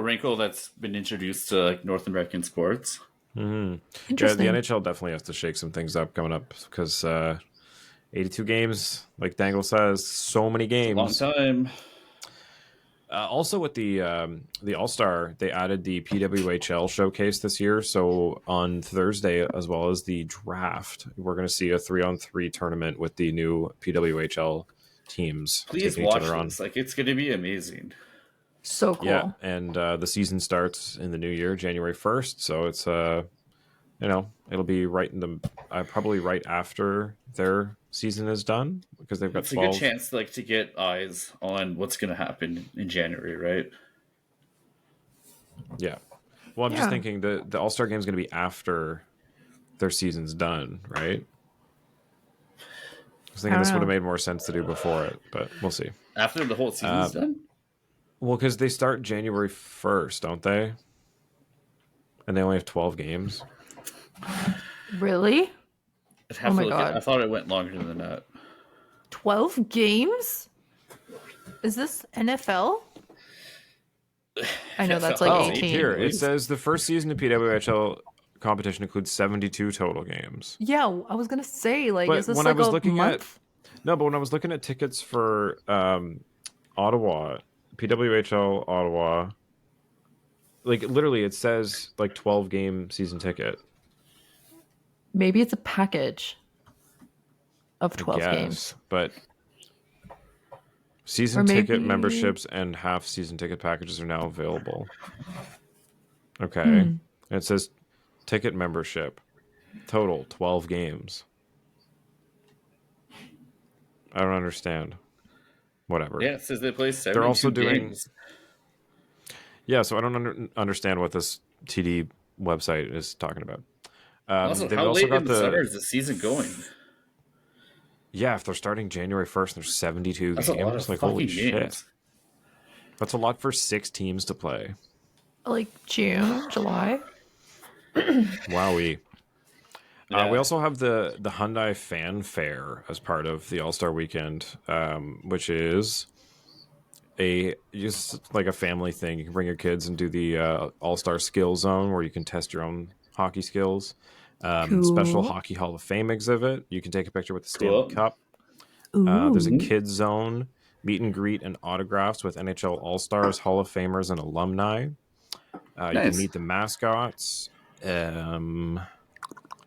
B: wrinkle that's been introduced to like North American sports.
A: Yeah,
C: Interesting.
A: the NHL definitely has to shake some things up coming up because 82 games, like Dangle says, so many games.
B: Long time.
A: Also, with the All-Star, they added the PWHL showcase this year. So on Thursday, as well as the draft, we're going to see a 3-on-3 tournament with the new PWHL teams.
B: Please
A: taking
B: watch
A: each other on.
B: this. Like, it's going to be amazing.
C: So cool.
A: Yeah, and the season starts in the new year, January 1st. So it's it'll be right in the probably right after their season is done because they've got
B: It's a
A: 12.
B: good chance to get eyes on what's going to happen in January, right?
A: Yeah. Well, I'm just thinking the All-Star game is going to be after their season's done, right? I was thinking this would have made more sense to do before it, but we'll see.
B: After the whole season's done?
A: Well, because they start January 1st, don't they? And they only have 12 games.
C: Really?
B: I'd have
C: Oh my
B: to look
C: God.
B: I thought it went longer than that.
C: 12 games? Is this NFL? I know that's like
B: Oh,
C: 18.
A: Here, it says the first season of PWHL competition includes 72 total games.
C: Yeah, I was going to say, like,
A: But
C: is this
A: when
C: like
A: I was
C: a
A: looking
C: month?
A: but when I was looking at tickets for Ottawa, PWHL Ottawa, like literally it says like 12 game season ticket.
C: Maybe it's a package of 12 games.
A: But season
C: Or
A: ticket
C: maybe-
A: memberships and half season ticket packages are now available. Okay. And it says ticket membership total 12 games. I don't understand. Whatever.
B: Yeah, it says they play 72
A: They're also doing
B: games.
A: Yeah, so I don't understand what this TD website is talking about.
B: Also,
A: they've
B: how
A: also
B: late
A: got
B: in the summer is the season going?
A: Yeah, if they're starting January 1st, there's 72
B: That's
A: games.
B: a lot of
A: Like,
B: fucking
A: holy
B: games.
A: shit. That's a lot for 6 teams to play.
C: Like June, July?
A: Wowee.
B: Yeah.
A: We also have the Hyundai Fan Fair as part of the All-Star Weekend, which is just like a family thing. You can bring your kids and do the All-Star Skill Zone where you can test your own hockey skills. Special Hockey Hall of Fame exhibit. You can take a picture with the Stanley Cup. There's a kids zone, meet and greet and autographs with NHL All-Stars, Hall of Famers, and alumni. You can meet the mascots.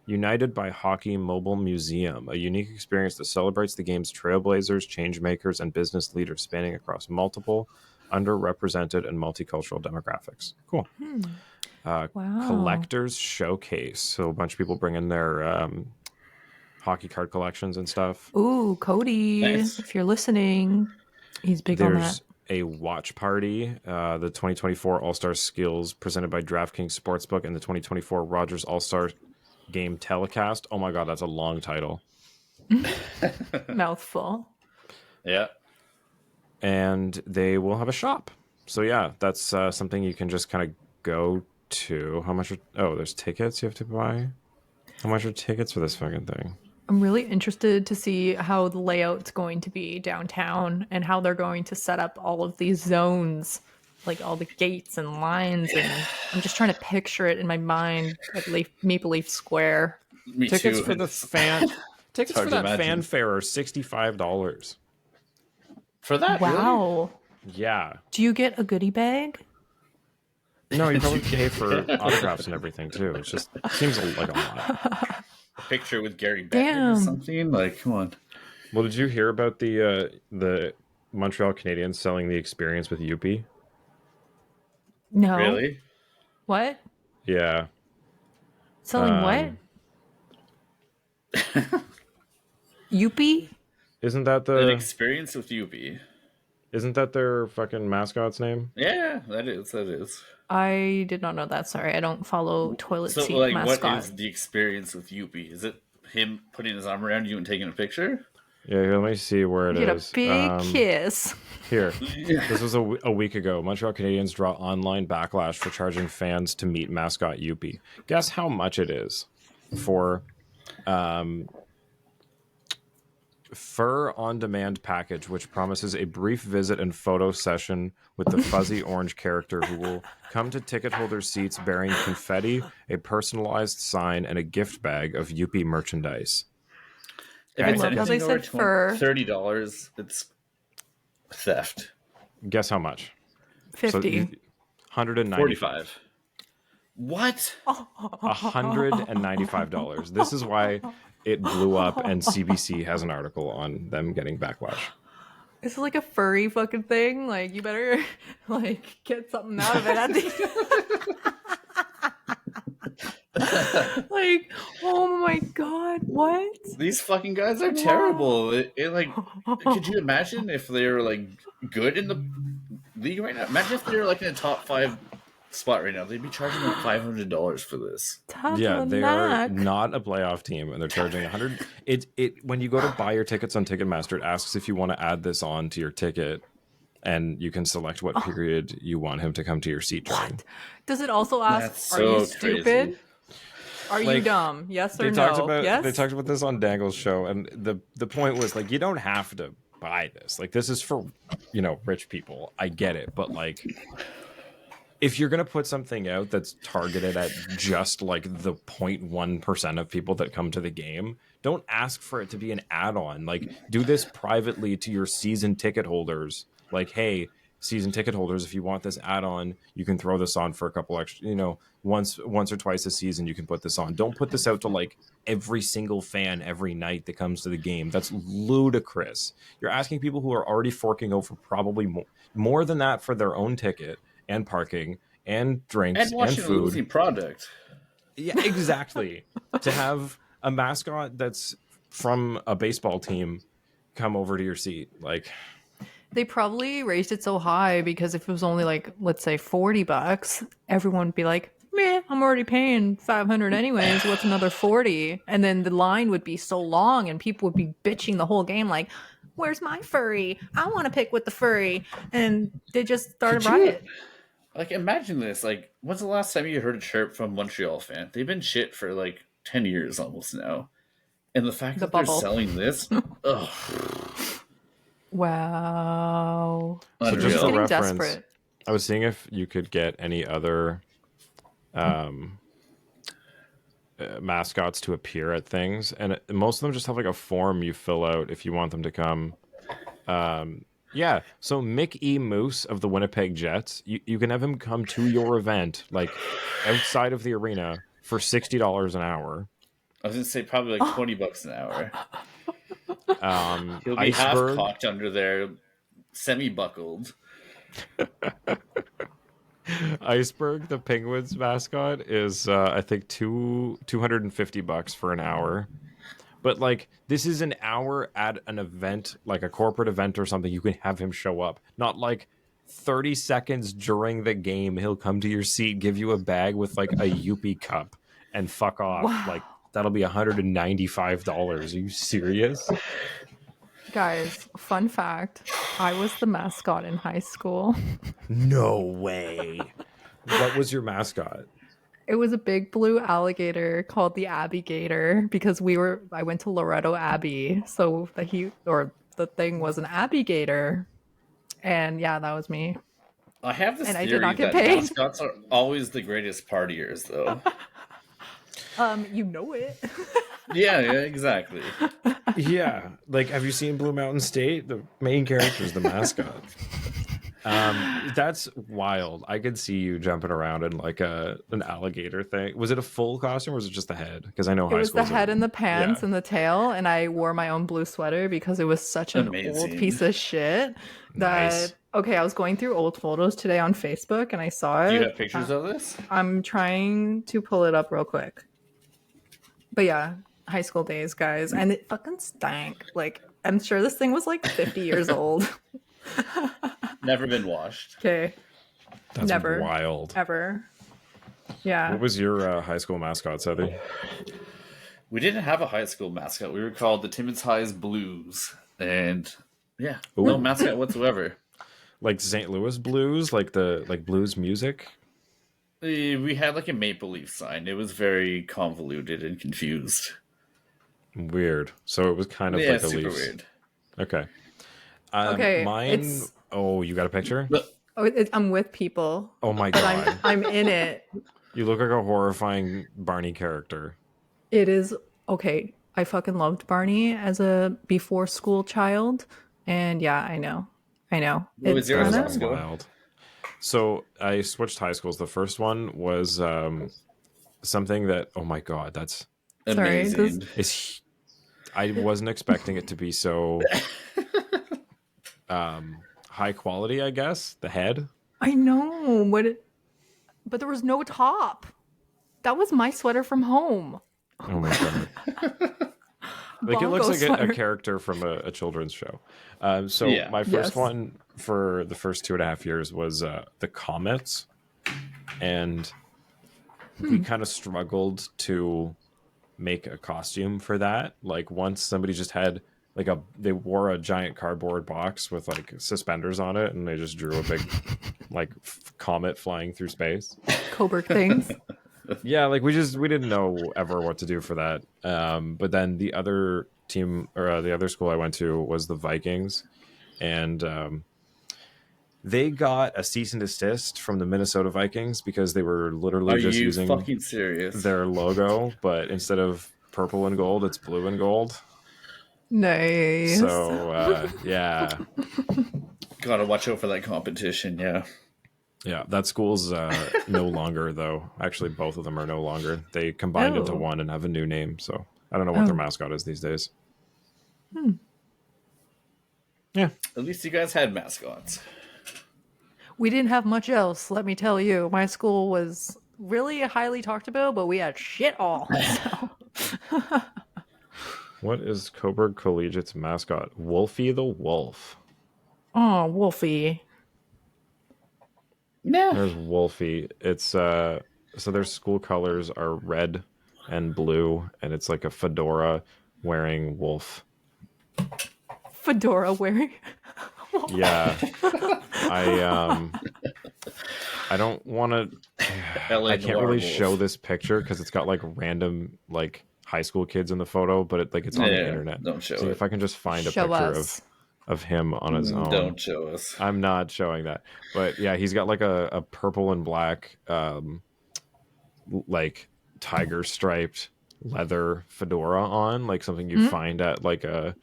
A: United by Hockey Mobile Museum, a unique experience that celebrates the game's trailblazers, changemakers, and business leaders spanning across multiple, underrepresented, and multicultural demographics. Cool.
C: Wow.
A: Collectors Showcase. So a bunch of people bring in their hockey card collections and stuff.
C: Ooh, Cody,
B: Nice.
C: if you're listening, he's big on that.
A: There's a watch party, the 2024 All-Star Skills presented by DraftKings Sportsbook, and the 2024 Rogers All-Star Game Telecast. Oh my god, that's a long title.
C: Mouthful.
B: Yeah.
A: And they will have a shop. So yeah, that's something you can just kind of go to. How much there's tickets you have to buy? How much are tickets for this fucking thing?
C: I'm really interested to see how the layout's going to be downtown and how they're going to set up all of these zones, like all the gates and lines. And I'm just trying to picture it in my mind at Maple Leaf Square.
B: Me
A: Tickets
B: too.
A: for the fan tickets
B: hard
A: for
B: to
A: that
B: imagine.
A: fanfare are $65.
B: For that, really?
C: Wow.
A: Yeah.
C: Do you get a goodie bag?
A: No, you probably pay for autographs and everything too. It just seems like a lot.
B: A picture with Gary Bettman or
C: Damn.
B: something? Like, come on.
A: Well, did you hear about the Montreal Canadiens selling the experience with Yuppie?
C: No.
B: Really?
C: What?
A: Yeah.
C: Selling what? Yuppie?
A: Isn't that
B: An
A: the
B: experience with UB.
A: isn't that their fucking mascot's name?
B: Yeah, that is.
C: I did not know that. Sorry, I don't follow toilet
B: So,
C: seat
B: like,
C: mascot.
B: what is the experience with Yuppie? Is it him putting his arm around you and taking a picture?
A: Yeah, here, let me see where it
C: You get
A: is.
C: a big kiss.
A: Here, this was a week ago. Montreal Canadiens draw online backlash for charging fans to meet mascot Yuppie. Guess how much it is for Fur on Demand package, which promises a brief visit and photo session with the fuzzy orange character who will come to ticket holders' seats bearing confetti, a personalized sign, and a gift bag of Yuppie merchandise.
B: If
A: I
B: it's
A: love
C: how they
B: anything over
C: said fur.
B: $30, it's theft.
A: Guess how much?
C: 50.
A: $195.
B: 45. What?
A: $195. This is why it blew up, and CBC has an article on them getting backlash.
C: It's like a furry fucking thing. Like, you better, like, get something out of it at the Like, oh my god, what?
B: These fucking guys are terrible. Like, could you imagine if they were like good in the league right now? Imagine if they were like in the top 5 spot right now. They'd be charging like $500 for this.
A: Yeah, they are
C: Tabernac.
A: not a playoff team, and they're charging 100. It when you go to buy your tickets on Ticketmaster, it asks if you want to add this on to your ticket, and you can select what period you want him to come to your seat during.
C: Does it also ask,
B: That's
C: are you
B: so
C: stupid?
B: crazy.
C: Are you
A: Like,
C: dumb? Yes or
A: They
C: no?
A: talked about
C: yes?
A: they talked about this on Dangle's show, and the point was like, you don't have to buy this. Like, this is for rich people. I get it, but like, if you're gonna put something out that's targeted at just like the 0.1% of people that come to the game, don't ask for it to be an add-on. Like, do this privately to your season ticket holders. Like, hey, season ticket holders, if you want this add-on, you can throw this on for a couple extra, once or twice a season you can put this on. Don't put this out to like every single fan every night that comes to the game. That's ludicrous. You're asking people who are already forking over probably more than that for their own ticket and parking and drinks
B: And watching a
A: food.
B: losing product.
A: Yeah, exactly. To have a mascot that's from a baseball team come over to your seat, like,
C: They probably raised it so high because if it was only like, let's say $40, everyone would be like, meh, I'm already paying $500 anyways. What's another 40? And then the line would be so long and people would be bitching the whole game like, where's my furry? I want to pick with the furry. And they just started a riot.
B: Like, imagine this. Like, when's the last time you heard a chirp from Montreal fan? They've been shit for like 10 years almost now. And the fact
C: The
B: that
C: bubble.
B: they're selling this, ugh.
C: Wow.
A: so
B: Unreal.
A: just for
C: Getting
A: reference,
C: desperate.
A: I was seeing if you could get any other mascots to appear at things, and most of them just have like a form you fill out if you want them to come. Yeah, so Mick E. Moose of the Winnipeg Jets, you can have him come to your event, like outside of the arena, for $60 an hour.
B: I was gonna say probably like $20 an hour. He'll be half
A: Iceberg.
B: cocked under there, semi-buckled.
A: Iceberg, the Penguins mascot, is I think $250 for an hour. But like this is an hour at an event, like a corporate event or something. You can have him show up, not like 30 seconds during the game. He'll come to your seat, give you a bag with like a Yuppie cup, and fuck off.
C: Wow.
A: Like that'll be $195. Are you serious?
C: Guys, fun fact, I was the mascot in high school.
A: No way. What was your mascot?
C: It was a big blue alligator called the Abbey Gator because I went to Loretto Abbey, so the thing was an Abbey Gator. And yeah, that was me.
B: I have this
C: And I did
B: theory
C: not get
B: that
C: paid.
B: mascots are always the greatest partiers, though.
C: You know it.
B: Yeah, exactly.
A: Yeah, like have you seen Blue Mountain State? The main character is the mascot. That's wild. I could see you jumping around in like an alligator thing. Was it a full costume or was it just the head? Because I know
C: It was the head and the pants and the tail, and I wore my own blue sweater because it was such an
B: Amazing.
C: old piece of shit that
A: Nice.
C: okay, I was going through old photos today on Facebook and I saw it.
B: Do you have pictures of this?
C: I'm trying to pull it up real quick. But yeah, high school days, guys, and it fucking stank. Like I'm sure this thing was like 50 years old.
B: Never been washed.
C: Okay,
A: That's
C: never.
A: wild.
C: ever. Yeah.
A: What was your high school mascot, Suthy?
B: We didn't have a high school mascot. We were called the Timmins High's Blues. And yeah,
A: Ooh.
B: no mascot whatsoever.
A: Like St. Louis Blues, like the blues music.
B: We had like a Maple Leaf sign. It was very convoluted and confused.
A: Weird. So it was kind of
B: Yeah,
A: like the
B: super
A: Leafs.
B: weird.
A: Okay.
C: Okay,
A: Mine.
C: it's-
A: Oh, you got a picture?
B: But
C: Oh, I'm with people.
A: Oh my
C: But
A: god!
C: I'm in it.
A: You look like a horrifying Barney character.
C: It is okay. I fucking loved Barney as a before school child, and yeah, I know.
B: What was yours,
C: kinda-
B: Roscoe?
A: Wild. So I switched high schools. The first one was something that. Oh my god! That's.
C: Sorry,
B: Amazing.
A: I wasn't expecting it to be so high quality, I guess. The head.
C: I know but there was no top. That was my sweater from home.
A: Oh my god. Like it
C: Bongo
A: looks like a
C: sweater.
A: character from a children's show. So
B: Yeah.
A: my first
C: Yes.
A: one for the first 2.5 years was the Comets. And we kind of struggled to make a costume for that. Like once somebody just had they wore a giant cardboard box with like suspenders on it and they just drew a big like comet flying through space.
C: Coburg things.
A: Yeah, like we didn't know ever what to do for that. But then the other team or the other school I went to was the Vikings, and they got a cease and desist from the Minnesota Vikings because they were literally
B: Are
A: just
B: you
A: using
B: fucking serious?
A: their logo, but instead of purple and gold, it's blue and gold.
C: Nice.
A: So yeah,
B: Gotta watch out for that competition, yeah.
A: yeah, that school's no longer though. Actually, both of them are no longer. They combined into
C: Oh.
A: one and have a new name. So I don't know what their
C: Oh.
A: mascot is these days.
B: At least you guys had mascots.
C: We didn't have much else, let me tell you. My school was really highly talked about, but we had shit all. So.
A: What is Coburg Collegiate's mascot? Wolfie the Wolf.
C: Oh, Wolfie.
B: Yeah.
A: There's Wolfie. It's so their school colors are red and blue, and it's like a fedora wearing wolf.
C: Fedora wearing.
A: Yeah. I don't want to. I can't really show this picture because it's got like random like high school kids in the photo, but it's on the internet.
B: Don't show
A: See
B: it.
A: if I can just find a
C: Show
A: picture
C: us.
A: of him on his own.
B: Don't show us.
A: I'm not showing that, but yeah, he's got like a purple and black, like tiger striped leather fedora on, like something you'd find at like a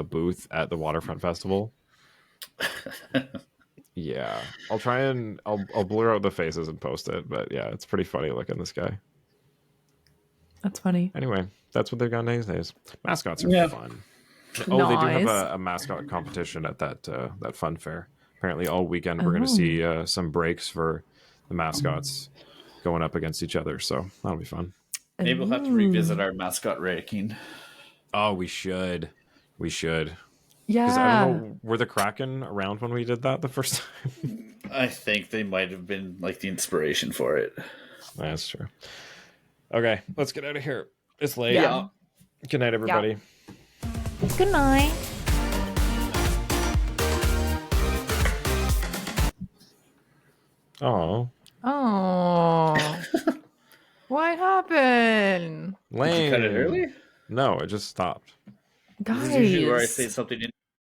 A: booth at the Waterfront Festival. Yeah, I'll try and I'll blur out the faces and post it, but yeah, it's pretty funny looking, this guy.
C: That's funny.
A: Anyway, that's what they've got these days. Mascots are
B: Yeah.
A: fun. Oh, they do have
C: Nice.
A: a mascot competition at that fun fair. Apparently, all weekend we're going to see some breaks for the mascots going up against each other. So that'll be fun.
B: Maybe we'll have to revisit our mascot ranking.
A: Oh, we should. We should.
C: Yeah.
A: Because I don't know, were the Kraken around when we did that the first time?
B: I think they might have been like the inspiration for it.
A: That's true. Okay, let's get out of here. It's late.
C: Yeah.
A: Good night, everybody.
C: Good night.
A: Oh,
C: Oh. What happened?
A: lame.
B: Cut it early?
A: No, it just stopped.
B: This is usually where I
C: Guys.
B: say something